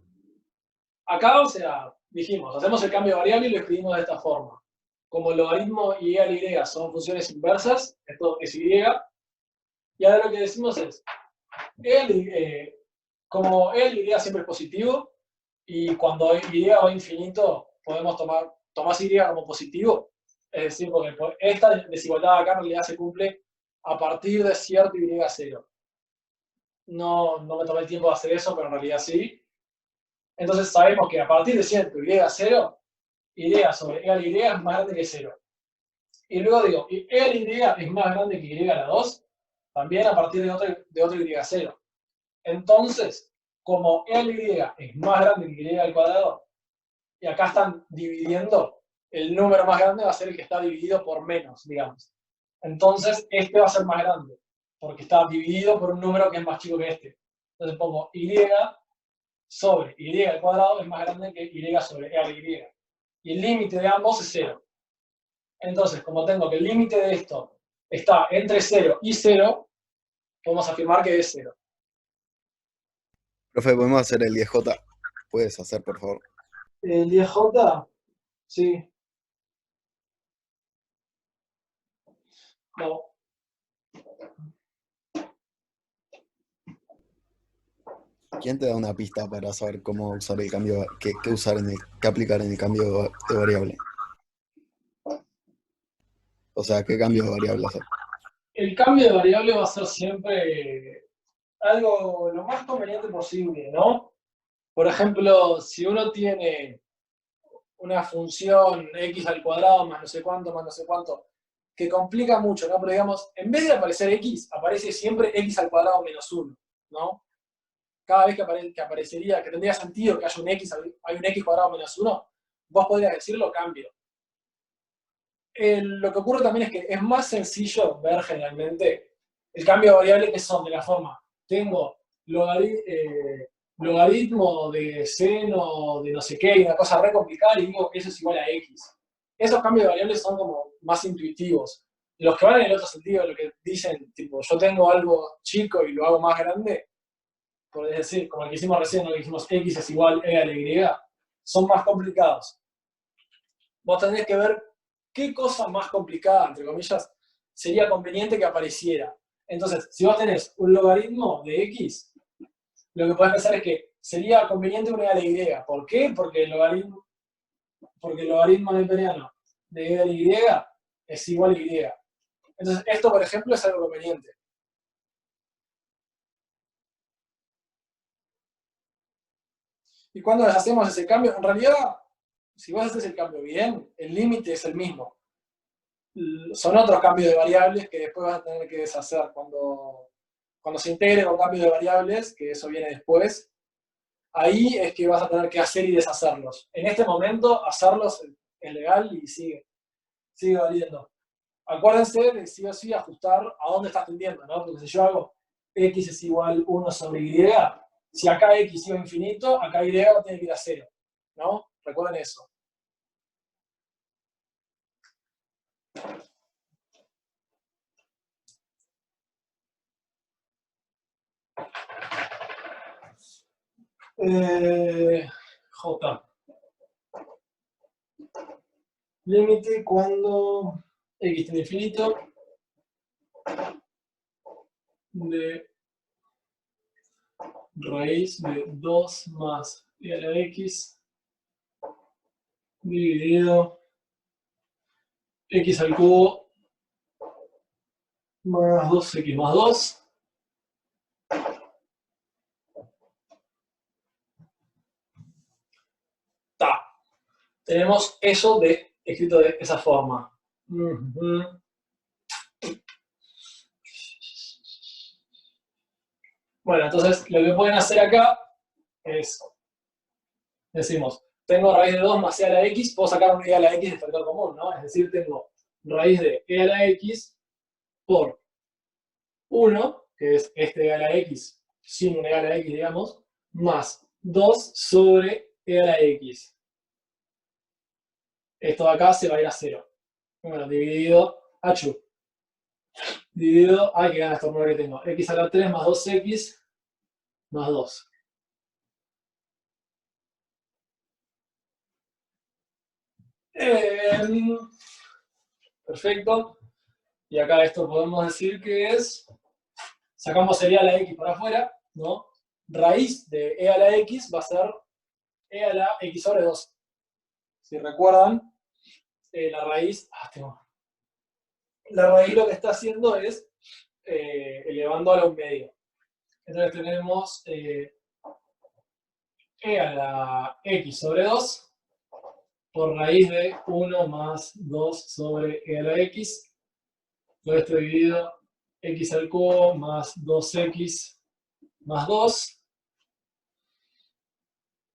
Acá, o sea, dijimos, hacemos el cambio de variable y lo escribimos de esta forma. Como el logaritmo y al y son funciones inversas, esto es y, y ahora lo que decimos es, como el y siempre es positivo, y cuando y va a infinito, podemos tomar y como positivo, es decir, porque esta desigualdad acá en realidad se cumple a partir de cierto y0. No me tomé el tiempo de hacer eso, pero en realidad sí. Entonces sabemos que a partir de cierto y0, y sobre e al y es más grande que 0. Y luego digo, e al y es más grande que y a la 2, también a partir de otro y0. Entonces, como e al y es más grande que y al cuadrado, y acá están dividiendo, el número más grande va a ser el que está dividido por menos, digamos. Entonces, este va a ser más grande, porque está dividido por un número que es más chico que este. Entonces pongo y sobre y al cuadrado es más grande que y sobre e al y. Y el límite de ambos es 0. Entonces, como tengo que el límite de esto está entre 0 y 0, podemos afirmar que es 0. Profe, ¿podemos hacer el 10J? ¿Puedes hacer, por favor? ¿El 10J? Sí. No. ¿Quién te da una pista para saber cómo usar el cambio, qué aplicar en el cambio de variable? O sea, ¿qué cambio de variable hacer? El cambio de variable va a ser siempre algo lo más conveniente posible, ¿no? Por ejemplo, si uno tiene una función x al cuadrado más no sé cuánto, que complica mucho, ¿no? Pero digamos, en vez de aparecer x, aparece siempre x al cuadrado menos 1, ¿no? Cada vez que aparecería, que tendría sentido que haya un x, hay un x cuadrado menos 1, vos podrías decirlo cambio. Lo que ocurre también es que es más sencillo ver generalmente el cambio de variable que son de la forma, tengo logaritmo de seno de no sé qué, y una cosa re complicada, y digo eso es igual a x. Esos cambios de variables son como más intuitivos. Los que van en el otro sentido, lo que dicen, tipo, yo tengo algo chico y lo hago más grande, por decir, como el que hicimos recién, lo que dijimos x es igual e a la y, son más complicados. Vos tenés que ver qué cosa más complicada, entre comillas, sería conveniente que apareciera. Entonces, si vos tenés un logaritmo de x, lo que podés pensar es que sería conveniente una e a la y. ¿Por qué? Porque el logaritmo neperiano de e a la y es igual a y. Entonces, esto, por ejemplo, es algo conveniente. Y cuando hacemos ese cambio, en realidad, si vos haces el cambio bien, el límite es el mismo. Son otros cambios de variables que después vas a tener que deshacer cuando se integre con cambios de variables, que eso viene después. Ahí es que vas a tener que hacer y deshacerlos. En este momento, hacerlos es legal y sigue valiendo. Acuérdense de sí o sí ajustar a dónde estás tendiendo, ¿no? Porque si yo hago x es igual 1 sobre y, si acá x iba a infinito, acá y va a tener que ir a 0, ¿no? Recuerden eso. J. Límite cuando x tiene infinito de raíz de 2 más e a la x dividido x al cubo más 2x más 2. Tenemos eso escrito de esa forma. Bueno, entonces lo que pueden hacer acá es, decimos, tengo raíz de 2 más e a la x, puedo sacar un e a la x de factor común, ¿no? Es decir, tengo raíz de e a la x por 1, que es este e a la x, sin un e a la x, digamos, más 2 sobre e a la x. Esto de acá se va a ir a 0. Bueno, dividido, dividido, ay, que gana esta fórmula que tengo, x a la 3 más 2x más 2. Perfecto. Y acá esto podemos decir que es, sacamos el e a la x para afuera, ¿no? Raíz de e a la x va a ser e a la x sobre 2. Si recuerdan, la raíz, la raíz lo que está haciendo es elevándola a un medio. Entonces tenemos e a la x sobre 2 por raíz de 1 más 2 sobre e a la x. Todo esto dividido x al cubo más 2x más 2.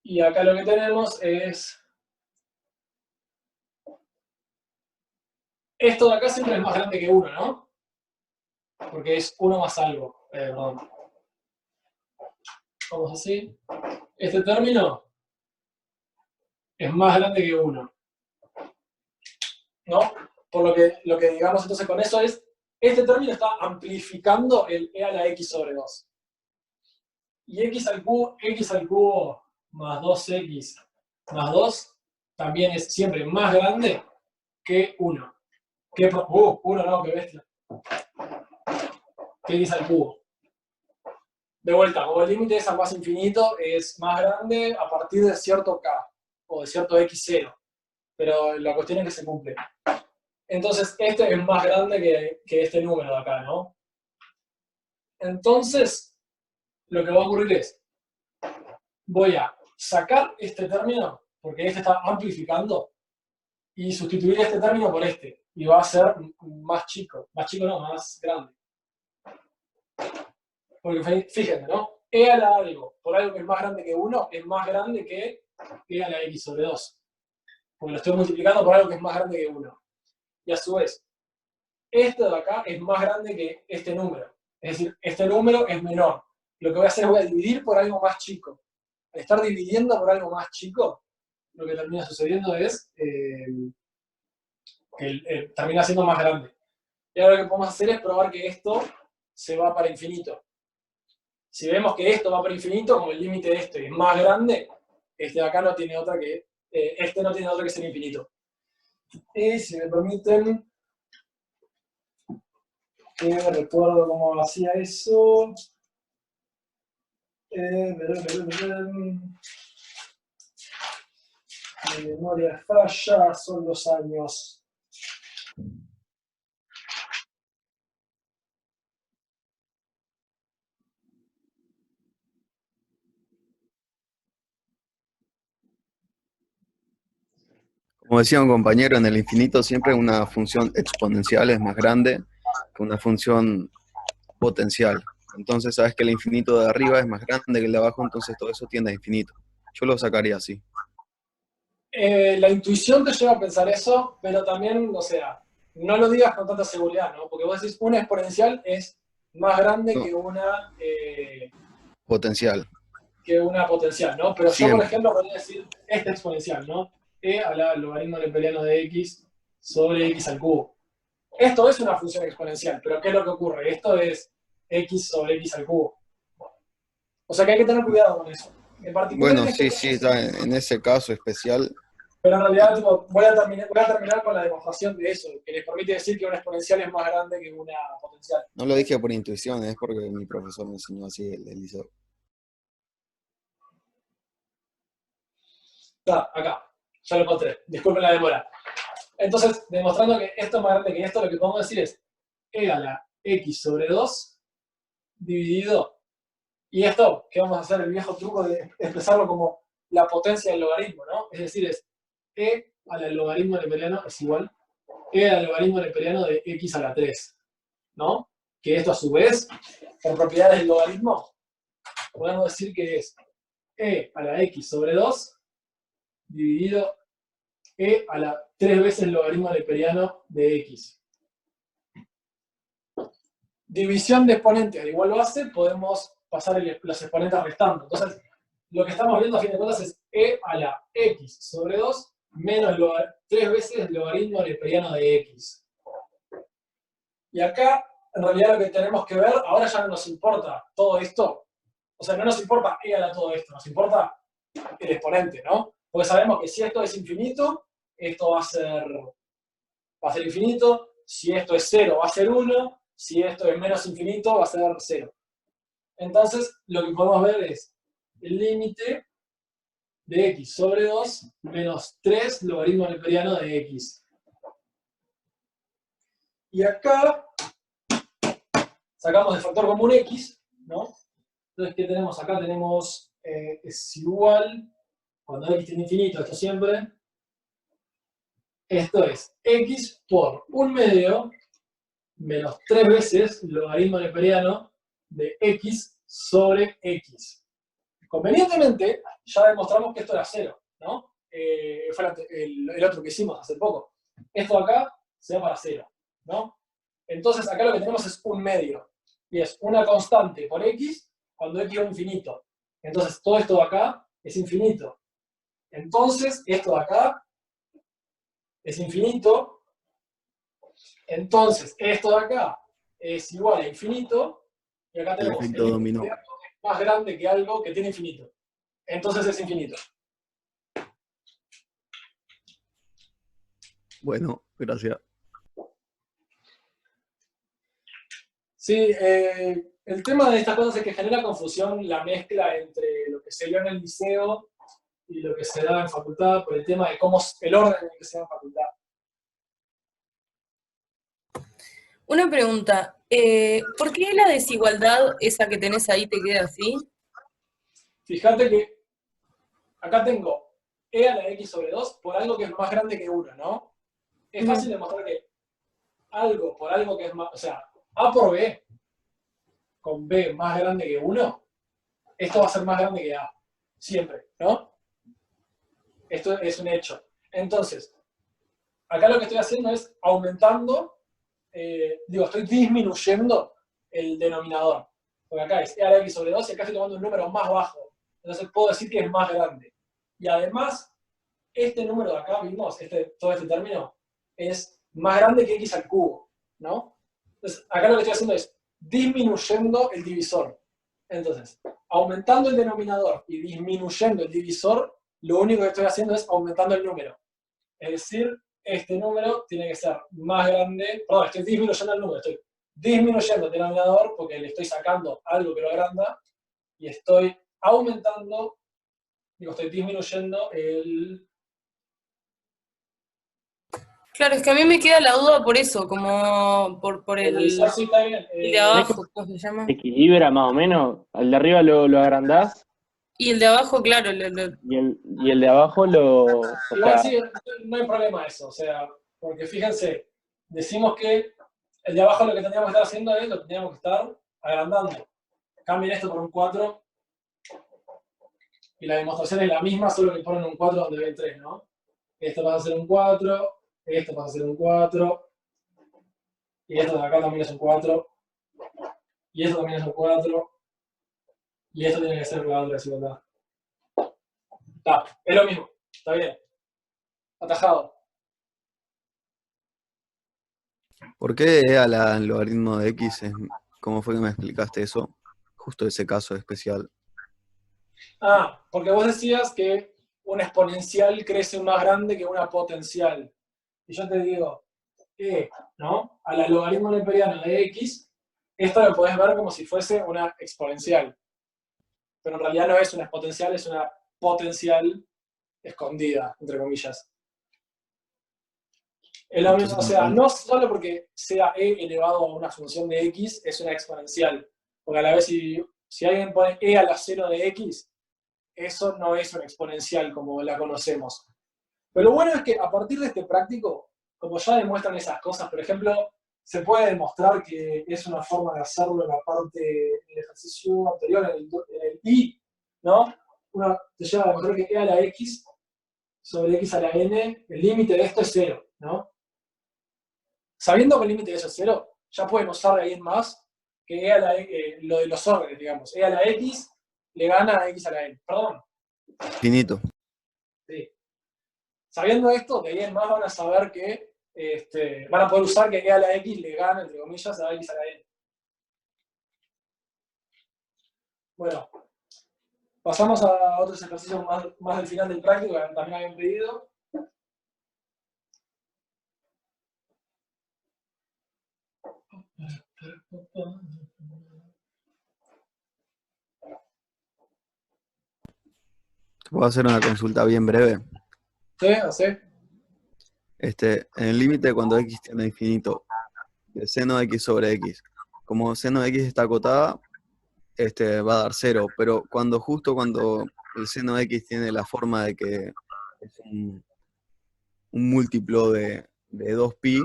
Y acá lo que tenemos es... Esto de acá siempre es más grande que 1, ¿no? Porque es 1 más algo. Perdón. Vamos así. Este término es más grande que 1. ¿No? Por lo que digamos entonces con eso es, este término está amplificando el e a la x sobre 2. Y x al cubo más 2x más 2 también es siempre más grande que 1. Que 1 no, que bestia. Que x al cubo. De vuelta, como el límite es al más infinito, es más grande a partir de cierto k, o de cierto x0. Pero la cuestión es que se cumple. Entonces, este es más grande que este número de acá, ¿no? Entonces, lo que va a ocurrir es, voy a sacar este término, porque este está amplificando, y sustituir este término por este. Y va a ser más chico. Más chico no, más grande. Porque fíjense, ¿no? E a la algo, por algo que es más grande que 1, es más grande que e a la x sobre 2. Porque lo estoy multiplicando por algo que es más grande que 1. Y a su vez, esto de acá es más grande que este número. Es decir, este número es menor. Lo que voy a hacer es voy a dividir por algo más chico. Al estar dividiendo por algo más chico, lo que termina sucediendo es que termina siendo más grande. Y ahora lo que podemos hacer es probar que esto se va para infinito. Si vemos que esto va para infinito, como el límite de esto es más grande, este de acá no tiene otra que, este no tiene otra que ser infinito. Y si me permiten, que recuerdo cómo hacía eso. Mi memoria falla, son 2 años. Como decía un compañero, en el infinito siempre una función exponencial es más grande que una función potencial. Entonces sabes que el infinito de arriba es más grande que el de abajo, entonces todo eso tiende a infinito. Yo lo sacaría así. La intuición te lleva a pensar eso, pero también, o sea, no lo digas con tanta seguridad, ¿no? Porque vos decís, una exponencial es más grande No, potencial. que una potencial, ¿no? Pero yo, por Siempre. ejemplo, podría decir esta exponencial, ¿no? E a la logaritmo neperiano de x sobre x al cubo. Esto es una función exponencial, pero ¿qué es lo que ocurre? Esto es x sobre x al cubo. O sea que hay que tener cuidado con eso. En particular, Bueno, sí, está en ese caso especial. pero en realidad tipo, voy a terminar con la demostración de eso, que les permite decir que una exponencial es más grande que una potencial. No lo dije por intuición, es porque mi profesor me enseñó así el liceo. Está, acá, ya lo encontré, disculpen la demora. Entonces, demostrando que esto es más grande que esto, lo que podemos decir es e a la x sobre 2 dividido, y esto, que vamos a hacer el viejo truco de expresarlo como la potencia del logaritmo, ¿no? Es decir, es e a la logaritmo neperiano es igual e a la logaritmo neperiano de x a la 3, ¿no? Que esto a su vez, por propiedades del logaritmo, podemos decir que es e a la x sobre 2 dividido e a la 3 veces el logaritmo neperiano de x. División de exponentes de igual base, podemos pasar los exponentes restando. Entonces, lo que estamos viendo a fin de cuentas es e a la x sobre 2 menos 3 veces el logaritmo neperiano de x. Y acá, en realidad lo que tenemos que ver, ahora ya no nos importa todo esto, o sea, no nos importa e a la todo esto, nos importa el exponente, ¿no? Porque sabemos que si esto es infinito, esto va a ser infinito, si esto es 0 va a ser 1, si esto es menos infinito va a ser 0. Entonces, lo que podemos ver es el límite de x sobre 2 menos 3 logaritmo neperiano de x. Y acá sacamos de factor común x, ¿no? Entonces, ¿qué tenemos? Acá tenemos, es igual, cuando x tiene infinito, esto siempre, esto es x por 1/2 menos 3 veces logaritmo neperiano de x sobre x. Convenientemente, ya demostramos que esto era 0, ¿no? Fue el otro que hicimos hace poco. Esto acá se va para 0, ¿no? Entonces, acá lo que tenemos es 1/2. Y es una constante por x cuando x es infinito. Entonces, todo esto de acá es infinito. Entonces, esto de acá es infinito. Entonces, esto de acá es igual a infinito. Y acá El tenemos el efecto límite dominó. de algo que es más grande que algo que tiene infinito. Entonces es infinito. Bueno, gracias. Sí, el tema de estas cosas es que genera confusión la mezcla entre lo que se dio en el liceo y lo que se da en facultad por el tema de cómo el orden en el que se da en facultad. Una pregunta, ¿por qué la desigualdad esa que tenés ahí te queda así? Fíjate que acá tengo e a la x sobre 2 por algo que es más grande que 1, ¿no? Es fácil demostrar que algo por algo que es más, o sea, a por b con b más grande que 1, esto va a ser más grande que a, siempre, ¿no? Esto es un hecho. Entonces, acá lo que estoy haciendo es aumentando, estoy disminuyendo el denominador. Porque acá es e a la x sobre 2 y acá estoy tomando un número más bajo. Entonces puedo decir que es más grande. Y además, este número de acá, vimos, todo este término, es más grande que x al cubo, ¿no? Entonces, acá lo que estoy haciendo es disminuyendo el divisor. Entonces, aumentando el denominador y disminuyendo el divisor, lo único que estoy haciendo es aumentando el número. Es decir, este número tiene que ser más grande, perdón, estoy disminuyendo el número, estoy disminuyendo el denominador porque le estoy sacando algo que lo agranda y estoy aumentando, estoy disminuyendo el... Claro, es que a mí me queda la duda por eso, como por El el divisor sí está bien. de abajo, ¿cómo se llama? Equilibra más o menos. Al de arriba lo agrandás Y el de abajo, claro, y el de abajo o Igual sea, sí, no hay problema eso, o sea, porque fíjense, decimos que el de abajo lo que tendríamos que estar haciendo es lo que tendríamos que estar agrandando. Cambien esto por un 4 y la demostración es la misma, solo que ponen un 4 donde ven 3, ¿no? Esto pasa a ser un 4, esto pasa a ser un 4, y esto de acá también es un 4, y esto también es un 4, y esto tiene que ser la otra desigualdad. Está, es lo mismo, está bien. Atajado. ¿Por qué e a la logaritmo de x cómo fue que me explicaste eso? Justo ese caso especial. Ah, porque vos decías que una exponencial crece más grande que una potencial. Y yo te digo, ¿no? A la logaritmo neperiano de x, esto lo podés ver como si fuese una exponencial. Pero en realidad no es una exponencial, es una potencial escondida, entre comillas. Es lo mismo, o sea, no solo porque sea e elevado a una función de x, es una exponencial. Porque a la vez, si alguien pone e a la 0 de x, eso no es una exponencial como la conocemos. Pero lo bueno es que a partir de este práctico, como ya demuestran esas cosas, por ejemplo, se puede demostrar que es una forma de hacerlo en la parte del ejercicio anterior, en el I, ¿no? Uno te lleva a demostrar que e a la x sobre x a la n, el límite de esto es 0, ¿no? Sabiendo que el límite de eso es 0, ya pueden usar de ahí en más que lo de los órdenes, digamos. E a la x le gana a x a la n. Perdón. Finito. Sí. Sabiendo esto, de ahí en más van a saber que van a poder usar que e a la x le gana, entre comillas, a x a la n. Bueno, pasamos a otros ejercicios más del final del práctico que también habían pedido. ¿Puedo hacer una consulta bien breve? ¿Sí? ¿Sí? En el límite cuando x tiende a infinito, de seno de x sobre x, como seno de x está acotada, va a dar 0, pero justo cuando el seno de x tiene la forma de que es un múltiplo de 2pi,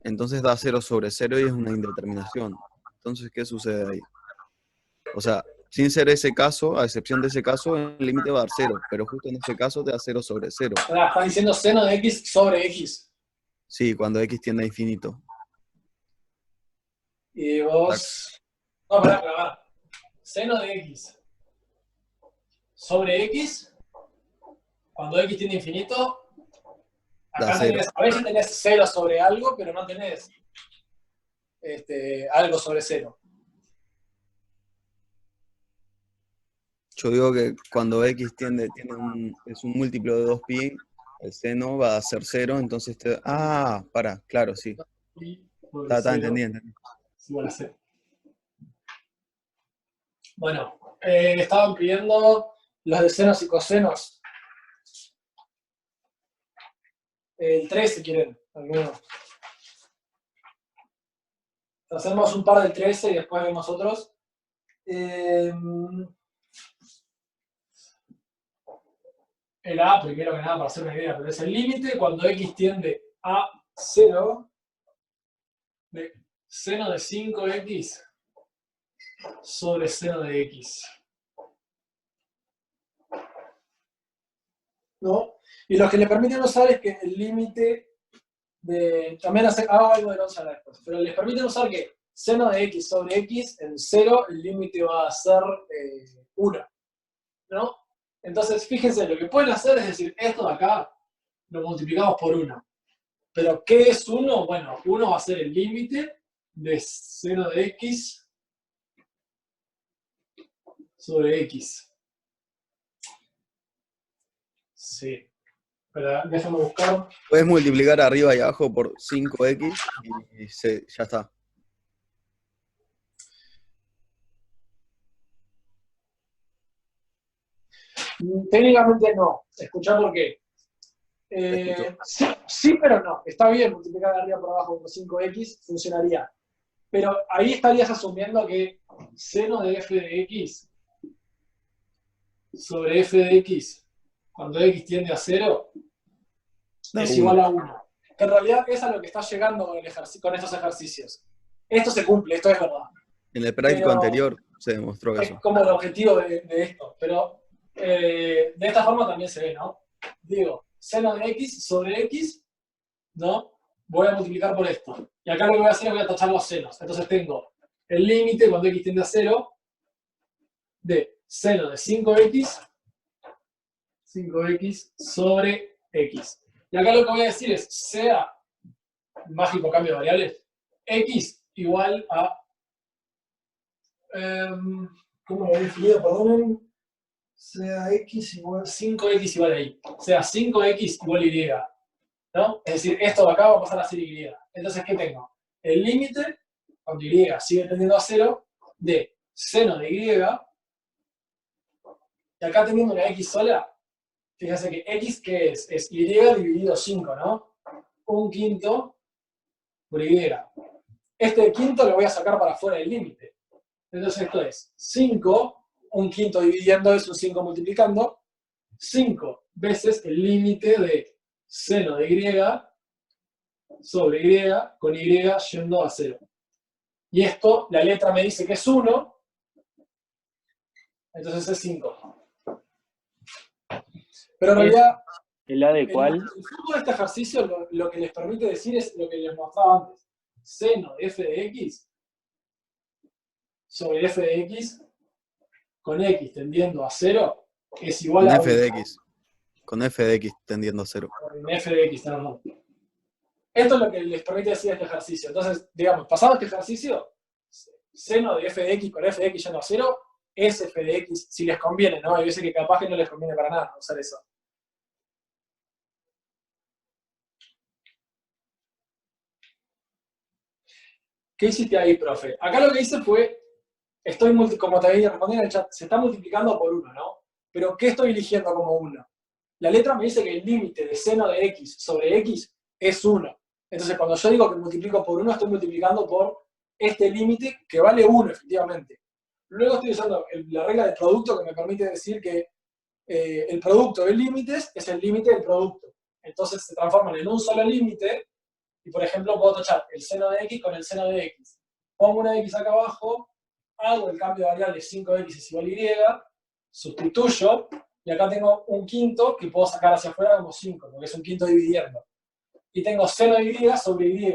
entonces da 0 sobre 0 y es una indeterminación. Entonces, ¿qué sucede ahí? O sea, sin ser ese caso, a excepción de ese caso, el límite va a dar 0, pero justo en ese caso te da 0 sobre 0. Están diciendo seno de x sobre x. Sí, cuando x tiende a infinito. Y vos... No, pará. Seno de x sobre x, cuando x tiende a infinito, acá tenés, a veces tenés 0 sobre algo, pero no tenés algo sobre 0. Yo digo que cuando x es un múltiplo de 2pi, el seno va a ser 0, entonces claro, sí. Está entendiendo. Es igual a 0. Bueno, estaban pidiendo los de senos y cosenos. El 13 si quieren, algunos. Hacemos un par del 13 y después vemos otros. El A, primero que nada, para hacer una idea, pero es el límite cuando x tiende a 0 de seno de 5x sobre seno de x. ¿No? Y lo que le permiten usar es que el límite de... También hago algo de no usar después, pero les permiten usar que seno de x sobre x en 0, el límite va a ser 1. ¿No? Entonces, fíjense, lo que pueden hacer es decir, esto de acá lo multiplicamos por 1. Pero, ¿qué es 1? Bueno, 1 va a ser el límite de seno de x sobre x. Sí. Pero déjame buscar. Puedes multiplicar arriba y abajo por 5x y ya está. Técnicamente no. Escuchá por qué. Sí, pero no. Está bien multiplicar arriba por abajo por 5x, funcionaría. Pero ahí estarías asumiendo que seno de f de x sobre f de x, cuando x tiende a 0, es igual a 1. Que en realidad es a lo que está llegando con estos ejercicios. Esto se cumple, esto es verdad. En el práctico anterior se demostró eso. Es como el objetivo de esto, pero de esta forma también se ve, ¿no? Digo, seno de x sobre x, ¿no? Voy a multiplicar por esto. Y acá lo que voy a hacer es voy a tachar los senos. Entonces tengo el límite cuando x tiende a 0 de seno de 5x sobre x. Y acá lo que voy a decir es, sea mágico cambio de variables, x igual a... ¿cómo lo había definido? Perdonen. Sea x igual 5x igual a y. Sea 5x igual a y. ¿No? Es decir, esto de acá va a pasar a ser y. Entonces, ¿qué tengo? El límite, cuando y sigue tendiendo a 0, de seno de y. Y acá teniendo una x sola, fíjense que x, ¿qué es? Es y dividido 5, ¿no? 1/5 por y. Este quinto lo voy a sacar para afuera del límite. Entonces esto es 5, 1/5 dividiendo es un 5 multiplicando, 5 veces el límite de seno de y sobre y con y yendo a 0. Y esto, la letra me dice que es 1, entonces es 5. Pero en realidad, ¿El A de el cuál? fondo de este ejercicio lo que les permite decir es lo que les mostraba antes. Seno de f de x sobre f de x con x tendiendo a 0 es igual Con a f 1. de x. Con f de x tendiendo a 0. Con f de x, no. Esto es lo que les permite decir este ejercicio. Entonces, digamos, pasado este ejercicio, seno de f de x con f de x yendo a 0 es f de x, si les conviene, ¿no? Hay veces que capaz que no les conviene para nada usar eso. ¿Qué hiciste ahí, profe? Acá lo que hice fue, como te había respondido en el chat, se está multiplicando por 1, ¿no? Pero ¿qué estoy eligiendo como 1? La letra me dice que el límite de seno de x sobre x es 1. Entonces, cuando yo digo que multiplico por 1, estoy multiplicando por este límite que vale 1, efectivamente. Luego estoy usando la regla del producto que me permite decir que el producto de límites es el límite del producto. Entonces se transforman en un solo límite y, por ejemplo, puedo tachar el seno de x con el seno de x. Pongo una x acá abajo, hago el cambio de variable 5x es igual a y, sustituyo, y acá tengo un quinto que puedo sacar hacia afuera como 5, porque es un quinto dividiendo. Y tengo seno de y sobre y.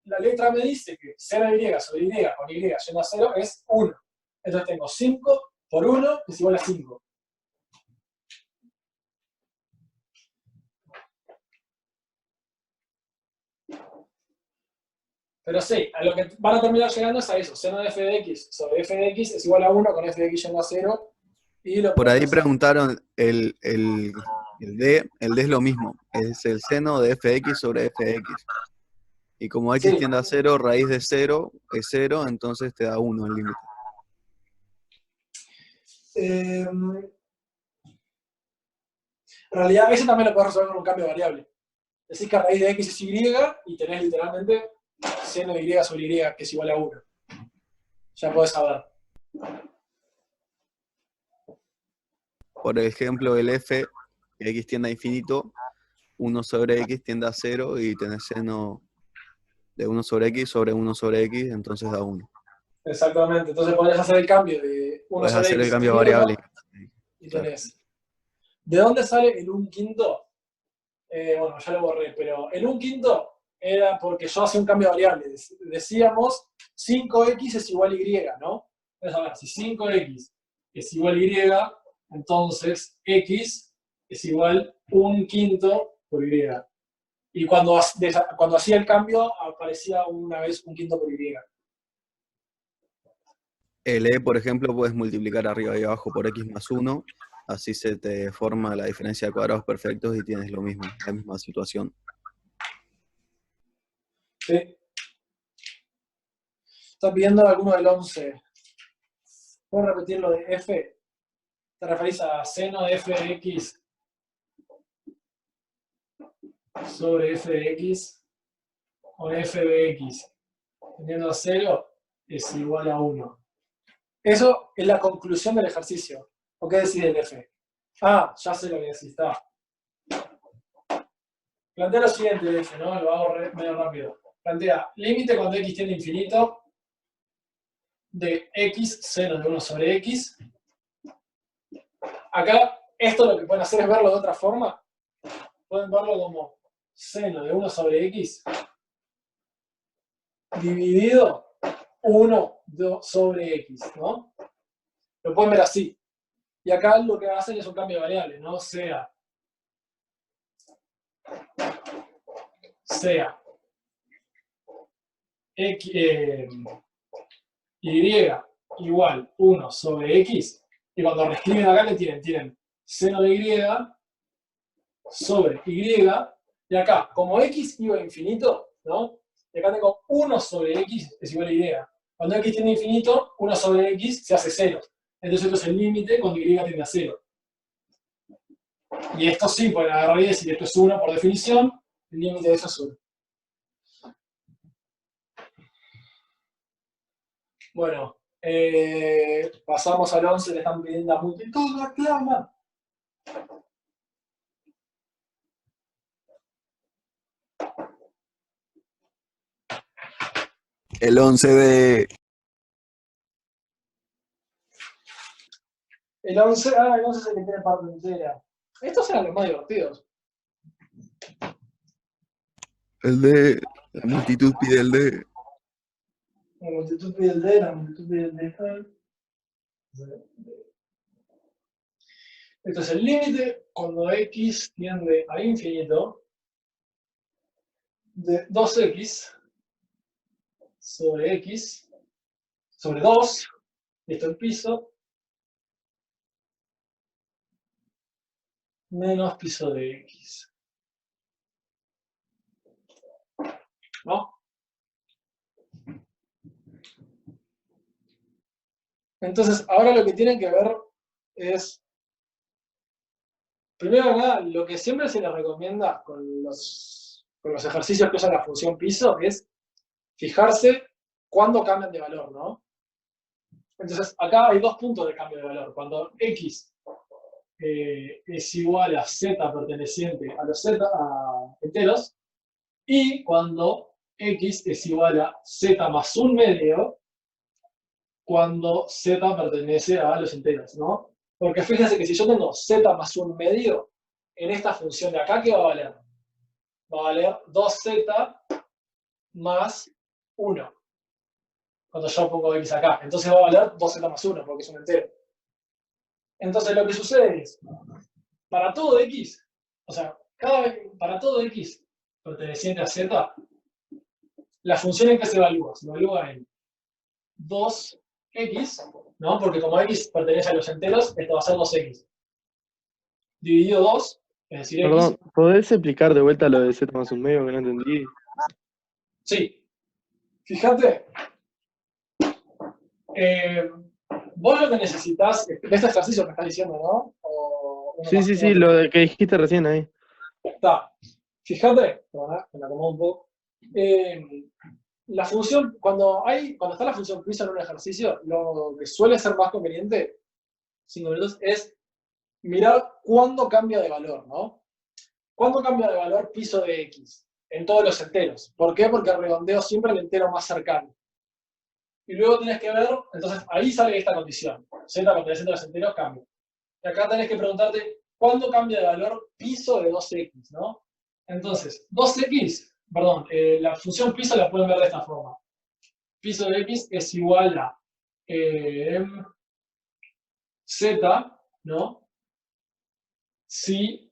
La letra me dice que seno de y sobre y con y yendo a 0 es 1. Entonces tengo 5 por 1 es igual a 5. Pero sí, a lo que van a terminar llegando es a eso. Seno de f de x sobre f de x es igual a 1 con f de x yendo a 0. Y lo Por ahí podemos hacer. preguntaron, el D es lo mismo, es el seno de f de x sobre f de x. Y como x Sí. tiende a 0, raíz de 0 es 0, entonces te da 1 el límite. En realidad, ese también lo puedes resolver con un cambio de variable. Decís que raíz de x es y y tenés literalmente seno de y sobre y que es igual a 1. Ya podés saber. Por ejemplo, el f, x tiende a infinito, 1 sobre x tiende a 0 y tenés seno de 1 sobre x, entonces da 1. Exactamente. Entonces podés hacer el cambio de 1 Puedes sobre hacer el x cambio de sobre 1 variable. y Claro. tenés. ¿De dónde sale el 1/5? Bueno, ya lo borré, pero el 1/5 era porque yo hacía un cambio de variable. Decíamos 5x es igual a y, ¿no? Entonces, a ver, si 5x es igual a y, entonces x es igual 1/5 por y. Y cuando hacía el cambio, aparecía una vez 1/5 por y. El e, por ejemplo, puedes multiplicar arriba y abajo por x más 1, así se te forma la diferencia de cuadrados perfectos y tienes lo mismo, la misma situación. ¿Sí? Está pidiendo alguno del 11. ¿Puedo repetir lo de f? ¿Te referís a seno de f de x sobre f de x con f de x tendiendo a 0 es igual a 1? Eso es la conclusión del ejercicio. ¿O qué decide el f? Ah, ya sé lo que decís, está. Plantea lo siguiente el f, ¿no? Lo hago medio rápido. Plantea límite cuando x tiende a infinito de x seno de 1 sobre x. Acá, esto lo que pueden hacer es verlo de otra forma. Pueden verlo como seno de 1 sobre x dividido 1 sobre x, ¿no? Lo pueden ver así. Y acá lo que hacen es un cambio de variable, ¿no? Sea x, y igual 1 sobre x, y cuando reescriben acá le tienen seno de y sobre y, y acá, como x iba a infinito, ¿no? Y acá tengo 1 sobre x es igual a y. Cuando x tiende a infinito, 1 sobre x se hace 0. Entonces esto es el límite cuando y tiende a 0. Y esto sí, pueden agarrar y decir, esto es 1 por definición, el límite de eso es 1. Bueno, pasamos al 11, le están pidiendo a multitud, la clama. El 11 de... El 11 es el que tiene parte entera. Estos eran los más divertidos. El D, la multitud pide el D. La multitud pide el D, la multitud pide el D. Esto es el límite cuando x tiende a infinito de 2x sobre x sobre 2, esto el piso, menos piso de x. ¿No? Entonces, ahora lo que tienen que ver es, primero que nada, lo que siempre se les recomienda con los ejercicios que usan la función piso es fijarse cuándo cambian de valor, ¿no? Entonces, acá hay dos puntos de cambio de valor. Cuando x es igual a z perteneciente a los z a enteros, y cuando x es igual a z más un medio, cuando z pertenece a los enteros, ¿no? Porque fíjense que si yo tengo z más un medio, en esta función de acá, ¿qué va a valer? Va a valer 2z más 1. Cuando yo pongo x acá. Entonces va a valer 2z más 1, porque es un entero. Entonces lo que sucede es, para todo x, o sea, para todo x perteneciente a z, la función en que se evalúa en 2x, ¿no? Porque como x pertenece a los enteros, esto va a ser 2x. Dividido 2, es decir, Perdón, x. ¿podés explicar de vuelta lo de z más un medio que no entendí? Sí. Fíjate, vos lo que necesitas, de este ejercicio que estás diciendo, ¿no? O uno Sí, más sí, sí, corto. lo de que dijiste recién ahí. Está. Fíjate, me la acomodo un poco. La función, cuando está la función piso en un ejercicio, lo que suele ser más conveniente, 5 minutos, es mirar cuándo cambia de valor, ¿no? ¿Cuándo cambia de valor piso de x? En todos los enteros. ¿Por qué? Porque redondeo siempre el entero más cercano. Y luego tenés que ver, entonces ahí sale esta condición. Z perteneciente a los enteros cambia. Y acá tenés que preguntarte, ¿cuándo cambia de valor piso de 2x, ¿no? Entonces, 2x, perdón, la función piso la pueden ver de esta forma. Piso de x es igual a z, ¿no? Si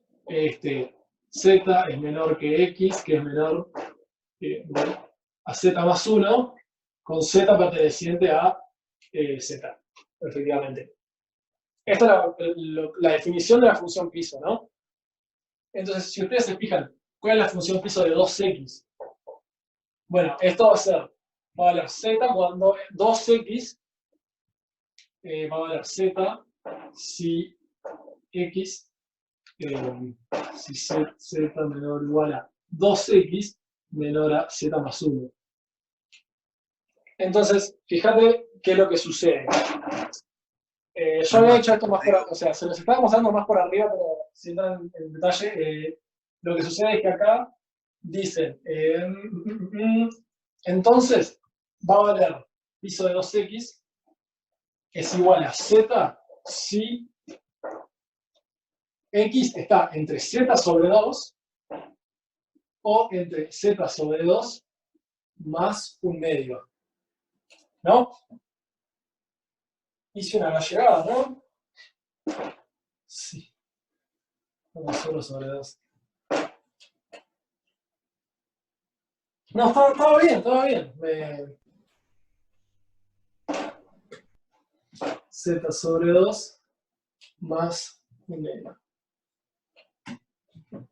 z es menor que x, que es menor a z más 1, con z perteneciente a z, efectivamente. Esta es la definición de la función piso, ¿no? Entonces, si ustedes se fijan, ¿cuál es la función piso de 2x? Bueno, esto va a valer z cuando 2x va a valer z si x, si z menor o igual a 2x menor a z más 1. Entonces, fíjate qué es lo que sucede. Yo había hecho esto más o sea, se los estaba mostrando más por arriba, pero sin entrar en detalle, lo que sucede es que acá dicen, entonces va a valer piso de 2x es igual a z si x está entre z sobre 2 o entre z sobre 2 más un medio. ¿No? Hice una gallegada, ¿no? Sí. 1 solo sobre 2. No, estaba bien, estaba bien. Z sobre 2 más un medio.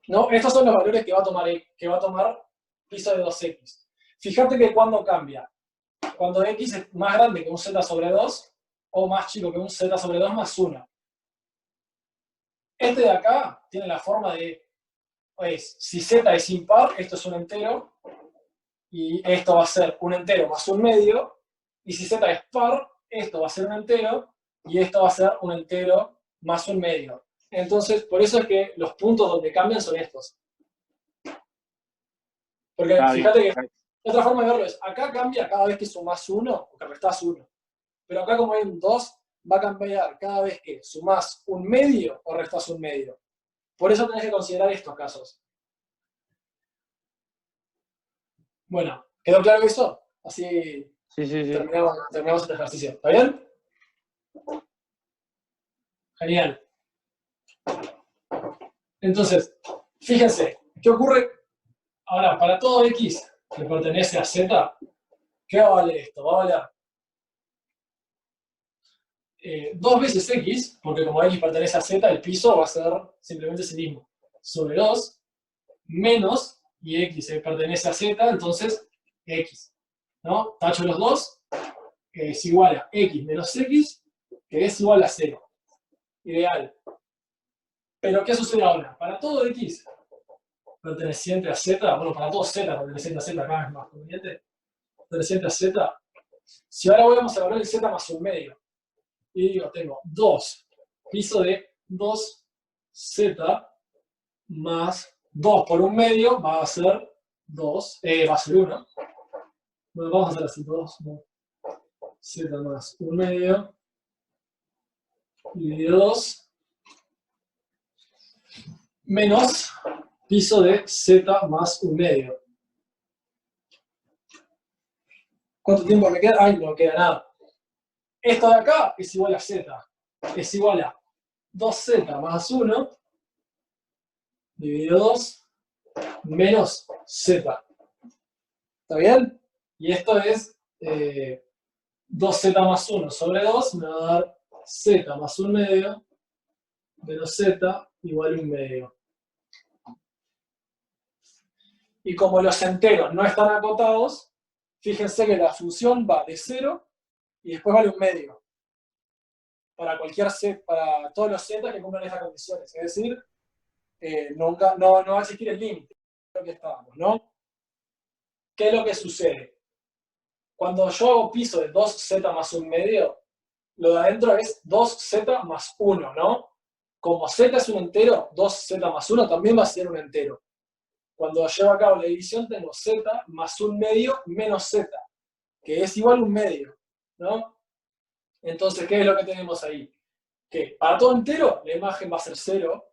No, estos son los valores que va a tomar piso de 2x. Fíjate que cuando cambia, cuando x es más grande que un z sobre 2 o más chico que un z sobre 2 más 1. Este de acá tiene la forma de, si z es impar, esto es un entero, y esto va a ser un entero más un medio, y si z es par, esto va a ser un entero, y esto va a ser un entero más un medio. Entonces, por eso es que los puntos donde cambian son estos. Porque fíjate que otra forma de verlo es, acá cambia cada vez que sumás 1 o que restás 1. Pero acá como hay un 2, va a cambiar cada vez que sumás un medio o restás un medio. Por eso tenés que considerar estos casos. Bueno, ¿quedó claro eso? Así Sí, sí, sí. terminamos este ejercicio. ¿Está bien? Genial. Entonces, fíjense, ¿qué ocurre? Ahora, para todo X que pertenece a Z, ¿qué va a valer esto? Va a valer 2 veces X, porque como X pertenece a Z, el piso va a ser simplemente ese mismo, sobre 2, menos, y X pertenece a Z, entonces X, ¿no? Tacho los dos, es igual a X menos X, que es igual a 0. Ideal. Pero, ¿qué sucede ahora? Para todo X perteneciente a Z, bueno, para todo Z perteneciente a Z, acá es más conveniente, perteneciente a Z, si ahora vamos a agarrar el Z más un medio, y digo, tengo 2, piso de 2Z más 2 por un medio va a ser 2, va a ser 1. Bueno, vamos a hacer así, 2, Z más un medio, dividido 2, menos piso de Z más un medio. ¿Cuánto tiempo me queda? Ay, no me queda nada. Esto de acá es igual a Z. Es igual a 2Z más 1 dividido 2 menos Z. ¿Está bien? Y esto es 2Z más 1 sobre 2 me va a dar Z más un medio menos Z igual a un medio. Y como los enteros no están acotados, fíjense que la función va de 0 y después vale un medio. Para cualquier Z, para todos los Z que cumplan estas condiciones. Es decir, no va a existir el límite. Lo que estábamos, ¿no? ¿Qué es lo que sucede? Cuando yo hago piso de 2Z más un medio, lo de adentro es 2Z más 1, ¿no? Como Z es un entero, 2Z más 1 también va a ser un entero. Cuando llevo a cabo la división tengo Z más un medio menos Z, que es igual a un medio, ¿no? Entonces, ¿qué es lo que tenemos ahí? Que para todo entero la imagen va a ser 0,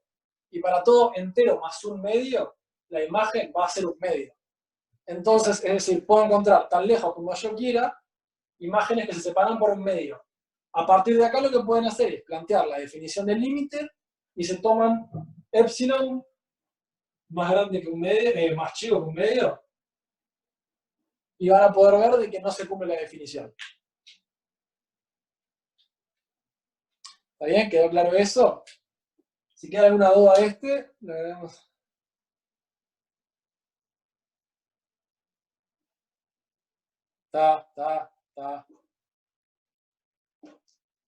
y para todo entero más un medio, la imagen va a ser un medio. Entonces, es decir, puedo encontrar tan lejos como yo quiera imágenes que se separan por un medio. A partir de acá lo que pueden hacer es plantear la definición del límite y se toman epsilon más grande que un medio, más chico que un medio, y van a poder ver de que no se cumple la definición. ¿Está bien? ¿Quedó claro eso? Si queda alguna duda de este, lo veremos. Está.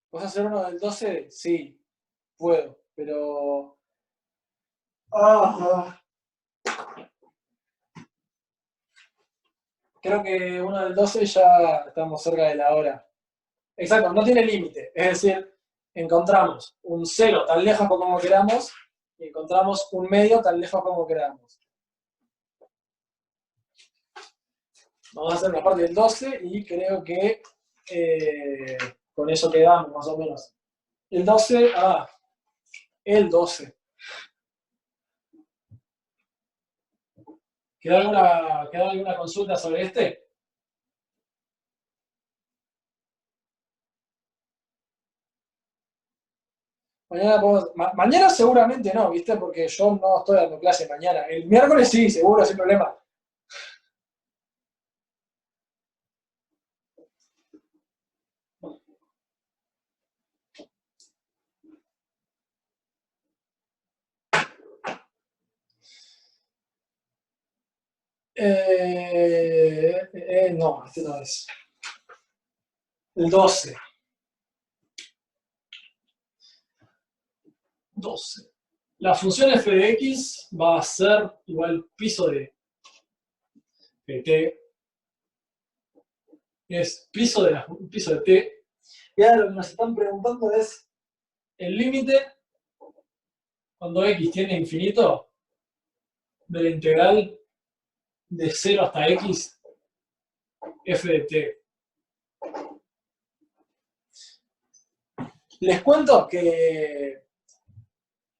¿Puedes hacer uno del 12? Sí, puedo, pero... Creo que uno del 12 ya estamos cerca de la hora. Exacto, no tiene límite. Es decir, encontramos un 0 tan lejos como queramos y encontramos un medio tan lejos como queramos. Vamos a hacer una parte del 12 y creo que con eso quedamos más o menos. El 12, el 12. ¿Queda alguna consulta sobre este? Mañana seguramente no, ¿viste? Porque yo no estoy dando clase mañana. El miércoles sí, seguro, sin problema. No, este no es. El 12. 12. La función f de x va a ser igual piso de t. Es piso de t. Y ahora lo que nos están preguntando es el límite cuando x tiende a infinito de la integral de 0 hasta x f de t. Les cuento que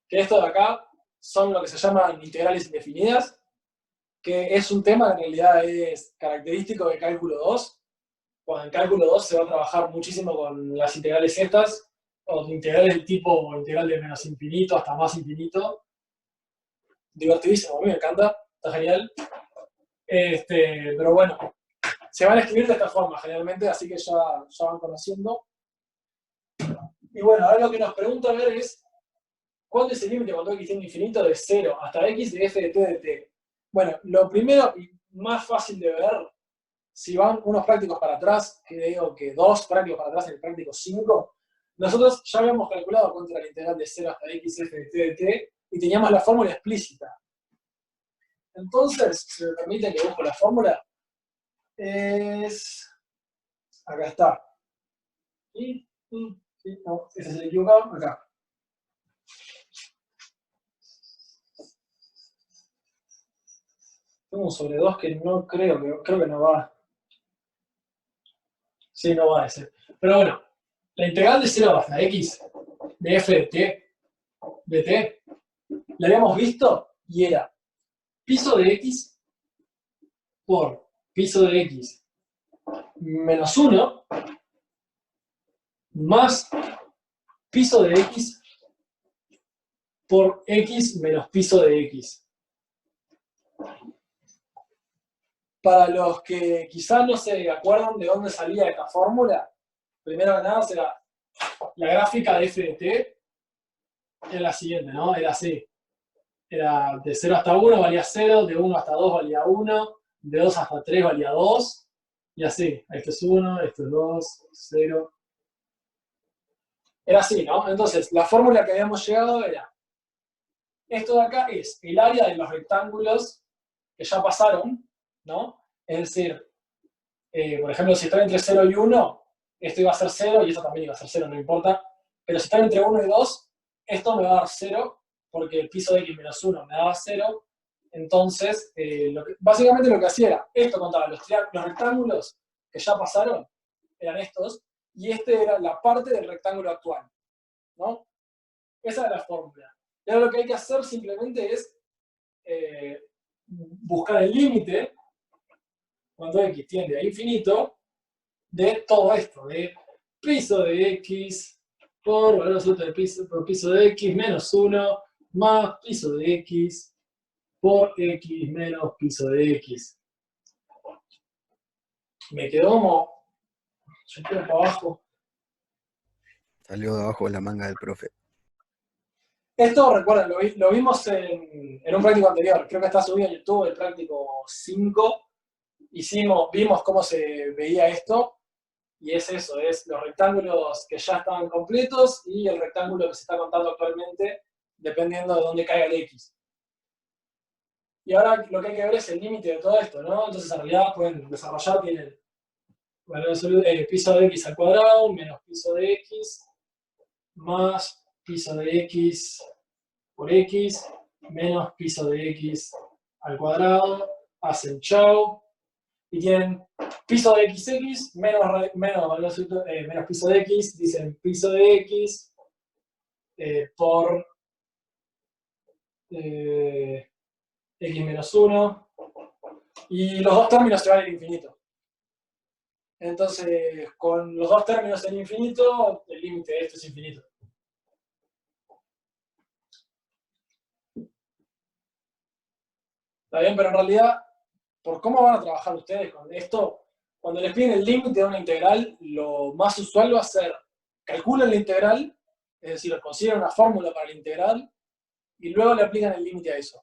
esto de acá son lo que se llaman integrales indefinidas, que es un tema que en realidad es característico de cálculo 2. Cuando en cálculo 2 se va a trabajar muchísimo con las integrales estas, o integrales del tipo integral de menos infinito hasta más infinito. Divertidísimo, a mí me encanta, está genial. Pero bueno, se van a escribir de esta forma generalmente, así que ya van conociendo. Y bueno, ahora lo que nos pregunta a ver es, ¿cuánto es el límite cuando x tiende a infinito de 0 hasta x de f de t de t? Bueno, lo primero y más fácil de ver, si van unos prácticos para atrás, que digo que 2 prácticos para atrás en el práctico 5, nosotros ya habíamos calculado cuánto era la integral de 0 hasta x f de t de t, y teníamos la fórmula explícita. Entonces, si me permite que busque la fórmula, acá está. No, ese es el equivocado, acá. Tengo un sobre 2 que no creo que no va. Sí, no va ese. Pero bueno, la integral de 0 hasta x de f de t, la habíamos visto y era piso de x por piso de x menos 1 más piso de x por x menos piso de x. Para los que quizás no se acuerdan de dónde salía esta fórmula, primero que nada será la gráfica de f de t, era la siguiente, ¿no? Era así. Era de 0 hasta 1 valía 0, de 1 hasta 2 valía 1, de 2 hasta 3 valía 2, y así. Esto es 1, esto es 2, 0. Era así, ¿no? Entonces, la fórmula que habíamos llegado era, esto de acá es el área de los rectángulos que ya pasaron, ¿no? Es decir, por ejemplo, si están entre 0 y 1, esto iba a ser 0 y esto también iba a ser 0, no importa. Pero si están entre 1 y 2, esto me va a dar 0, porque el piso de x menos 1 me daba 0. Entonces, básicamente lo que hacía era, esto contaba los rectángulos que ya pasaron, eran estos, y este era la parte del rectángulo actual, ¿no? Esa era la fórmula. Y ahora lo que hay que hacer simplemente es buscar el límite, cuando x tiende a infinito, de todo esto, de piso de x por valor absoluto de piso, por piso de x menos 1 más piso de x por x menos piso de x. Me quedó como... Yo quedo para abajo. Salió de abajo de la manga del profe. Esto, recuerden, lo vimos en un práctico anterior. Creo que está subido en YouTube, el práctico 5. Vimos cómo se veía esto. Y es eso, es los rectángulos que ya estaban completos y el rectángulo que se está contando actualmente, dependiendo de dónde caiga el x. Y ahora lo que hay que ver es el límite de todo esto, ¿no? Entonces en realidad pueden desarrollar, tienen valor absoluto, piso de x al cuadrado menos piso de x más piso de x por x menos piso de x al cuadrado, hacen chau, y tienen piso de xx menos piso de x, dicen piso de x por x menos 1, y los dos términos se van al infinito. Entonces, con los dos términos en infinito, el límite de esto es infinito. ¿Está bien? Pero en realidad, por cómo van a trabajar ustedes con esto, cuando les piden el límite de una integral, lo más usual va a ser, calculen la integral, es decir, consiguen una fórmula para la integral, y luego le aplican el límite a eso.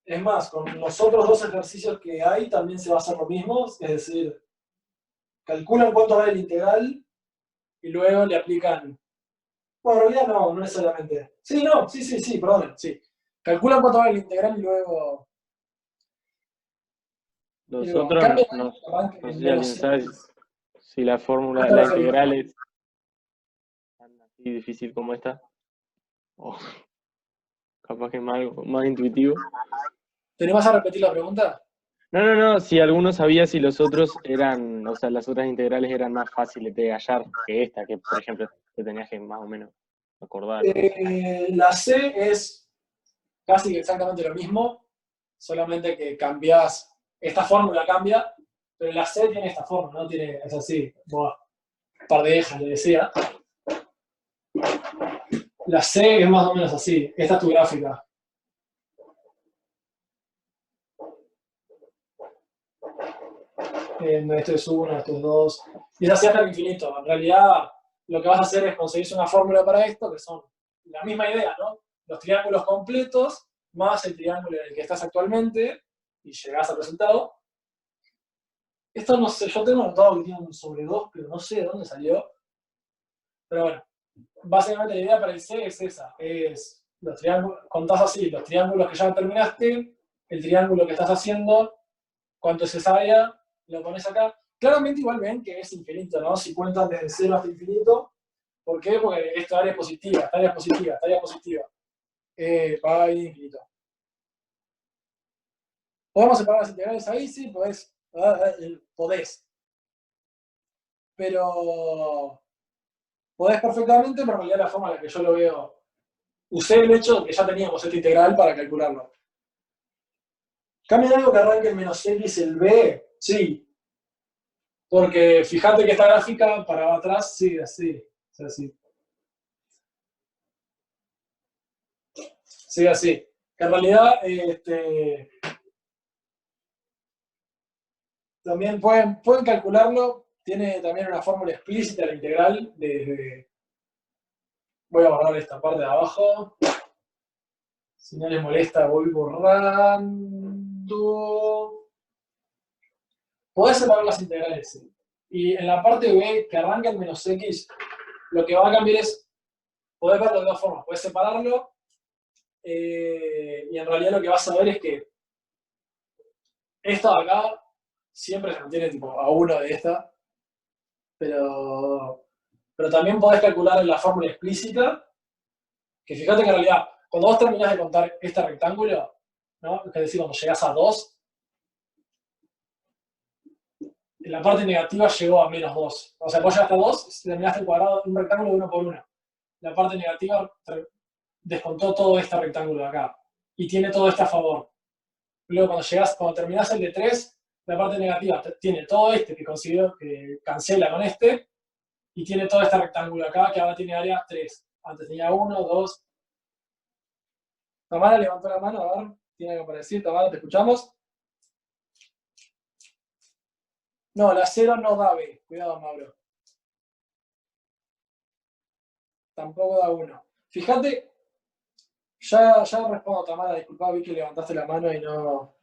Es más, con los otros dos ejercicios que hay también se va a hacer lo mismo, es decir, calculan cuánto vale la integral y luego le aplican... Bueno, en realidad no necesariamente. Sí, perdón, sí. Calculan cuánto vale la integral y luego... Nosotros no sé si alguien sabe si la fórmula, la integral es tan así difícil como esta. O capaz que es más intuitivo. ¿Te vas a repetir la pregunta? No, si alguno sabía si los otros eran, o sea, las otras integrales eran más fáciles de hallar que esta, que por ejemplo te tenías que más o menos Acordar. La C es casi que exactamente lo mismo, solamente que cambias, esta fórmula cambia, pero la C tiene esta forma, no tiene, es así, buah, un par de ejes, le decía. La C es más o menos así, esta es tu gráfica. Esto es 1, esto es 2, y es así hasta el infinito. En realidad, lo que vas a hacer es conseguir una fórmula para esto, que son la misma idea, ¿no? Los triángulos completos más el triángulo en el que estás actualmente, y llegás al resultado. Esto no sé, yo tengo notado que tiene un sobre 2, pero no sé de dónde salió. Pero bueno, básicamente la idea para el C es esa, es los triángulos, contás así, los triángulos que ya terminaste, el triángulo que estás haciendo, cuánto es esa área, lo pones acá. Claramente igual ven que es infinito, ¿no? Si cuentan desde 0 hasta infinito. ¿Por qué? Porque esta área es positiva, esta área es positiva, esta área es positiva. Va a ir infinito. ¿Podemos separar las integrales ahí? Sí, podés. Podés. Pero podés perfectamente, pero en realidad la forma en la que yo lo veo, usé el hecho de que ya teníamos esta integral para calcularlo. ¿Cambia algo que arranque el menos x el b? Sí. Porque fíjate que esta gráfica para atrás sigue así. Así. Sigue así. Que en realidad también pueden calcularlo. Tiene también una fórmula explícita la integral. Voy a borrar esta parte de abajo. Si no les molesta, voy borrando. Podés separar las integrales, sí. Y en la parte B, que arranca el menos x, lo que va a cambiar es, podés verlo de dos formas. Podés separarlo, y en realidad lo que vas a ver es que esta de acá siempre se mantiene tipo a 1 de esta, pero también podés calcular en la fórmula explícita, que fíjate que en realidad, cuando vos terminás de contar este rectángulo, ¿no? Es decir, cuando llegás a 2, en la parte negativa llegó a menos 2. O sea, vos llegaste a 2, terminaste el cuadrado de un rectángulo de 1 por 1. La parte negativa descontó todo este rectángulo de acá. Y tiene todo este a favor. Luego, cuando terminás el de 3, la parte negativa tiene todo este que cancela con este, y tiene todo este rectángulo acá que ahora tiene área 3. Antes tenía 1, 2. Tamara levantó la mano, a ver, tiene algo para decir. Tamara, ¿te escuchamos? No, la 0 no da B. Cuidado, Mauro. Tampoco da 1. Fíjate, ya respondo, Tamara, disculpa, vi que levantaste la mano y no...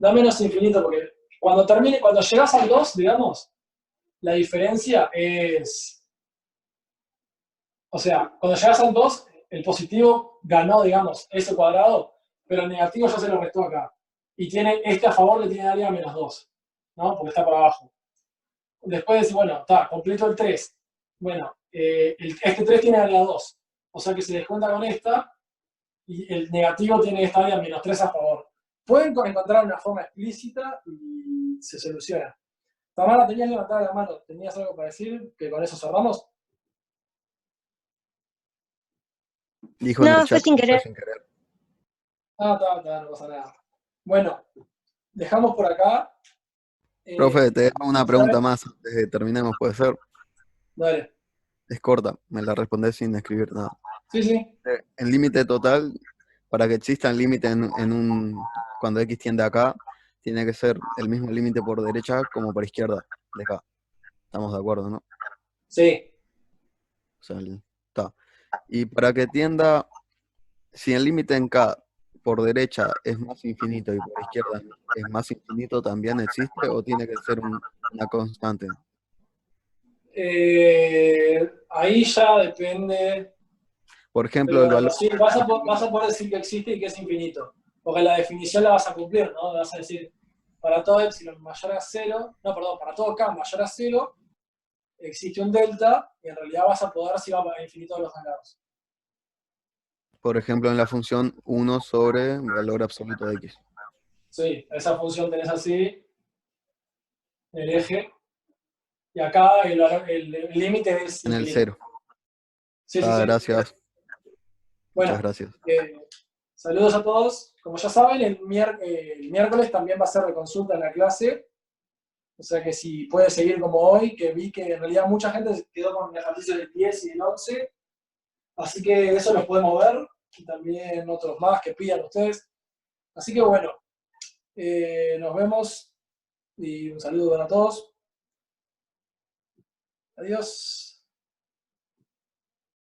Da menos infinito porque cuando llegas al 2, digamos, la diferencia es... O sea, cuando llegas al 2, el positivo ganó, digamos, ese cuadrado, pero el negativo ya se lo restó acá. Y tiene este a favor, le tiene área menos 2, ¿no? Porque está por abajo. Después decís, bueno, está, completo el 3. Bueno, este 3 tiene área 2. O sea que se descuenta con esta, y el negativo tiene esta área menos 3 a favor. Pueden encontrar una forma explícita y se soluciona. Tamara, tenías levantada la mano. ¿Tenías algo para decir? ¿Que con eso cerramos? Dijo en No, el fue chat, sin querer. sin querer. Está, no pasa nada. Bueno, dejamos por acá. Profe, te dejo una pregunta más antes de que terminemos, ¿puede ser? Dale. Es corta, me la respondés sin escribir nada. Sí. El límite total, para que exista el límite cuando x tiende acá, tiene que ser el mismo límite por derecha como por izquierda, de acá. Estamos de acuerdo, ¿no? Sí. O sea, está. Y para que tienda, si el límite en K por derecha es más infinito y por izquierda es más infinito, ¿también existe o tiene que ser una constante? Ahí ya depende. Por ejemplo, el valor... Sí, vas a poder decir que existe y que es infinito. Porque la definición la vas a cumplir, ¿no? Vas a decir, para todo epsilon mayor a 0, no, perdón, para todo k mayor a 0, existe un delta, y en realidad vas a poder si va para infinito de los dos lados. Por ejemplo, en la función 1 sobre valor absoluto de x. Sí, esa función tenés así, el eje, y acá el límite es En el infinito. 0. Sí, sí, Ah, sí. gracias, Bueno, muchas gracias. saludos a todos. Como ya saben, el miércoles también va a ser de consulta en la clase. O sea que si puede seguir como hoy, que vi que en realidad mucha gente se quedó con ejercicios del 10 y del 11. Así que eso los podemos ver. Y también otros más que pidan ustedes. Así que bueno, nos vemos y un saludo para todos. Adiós.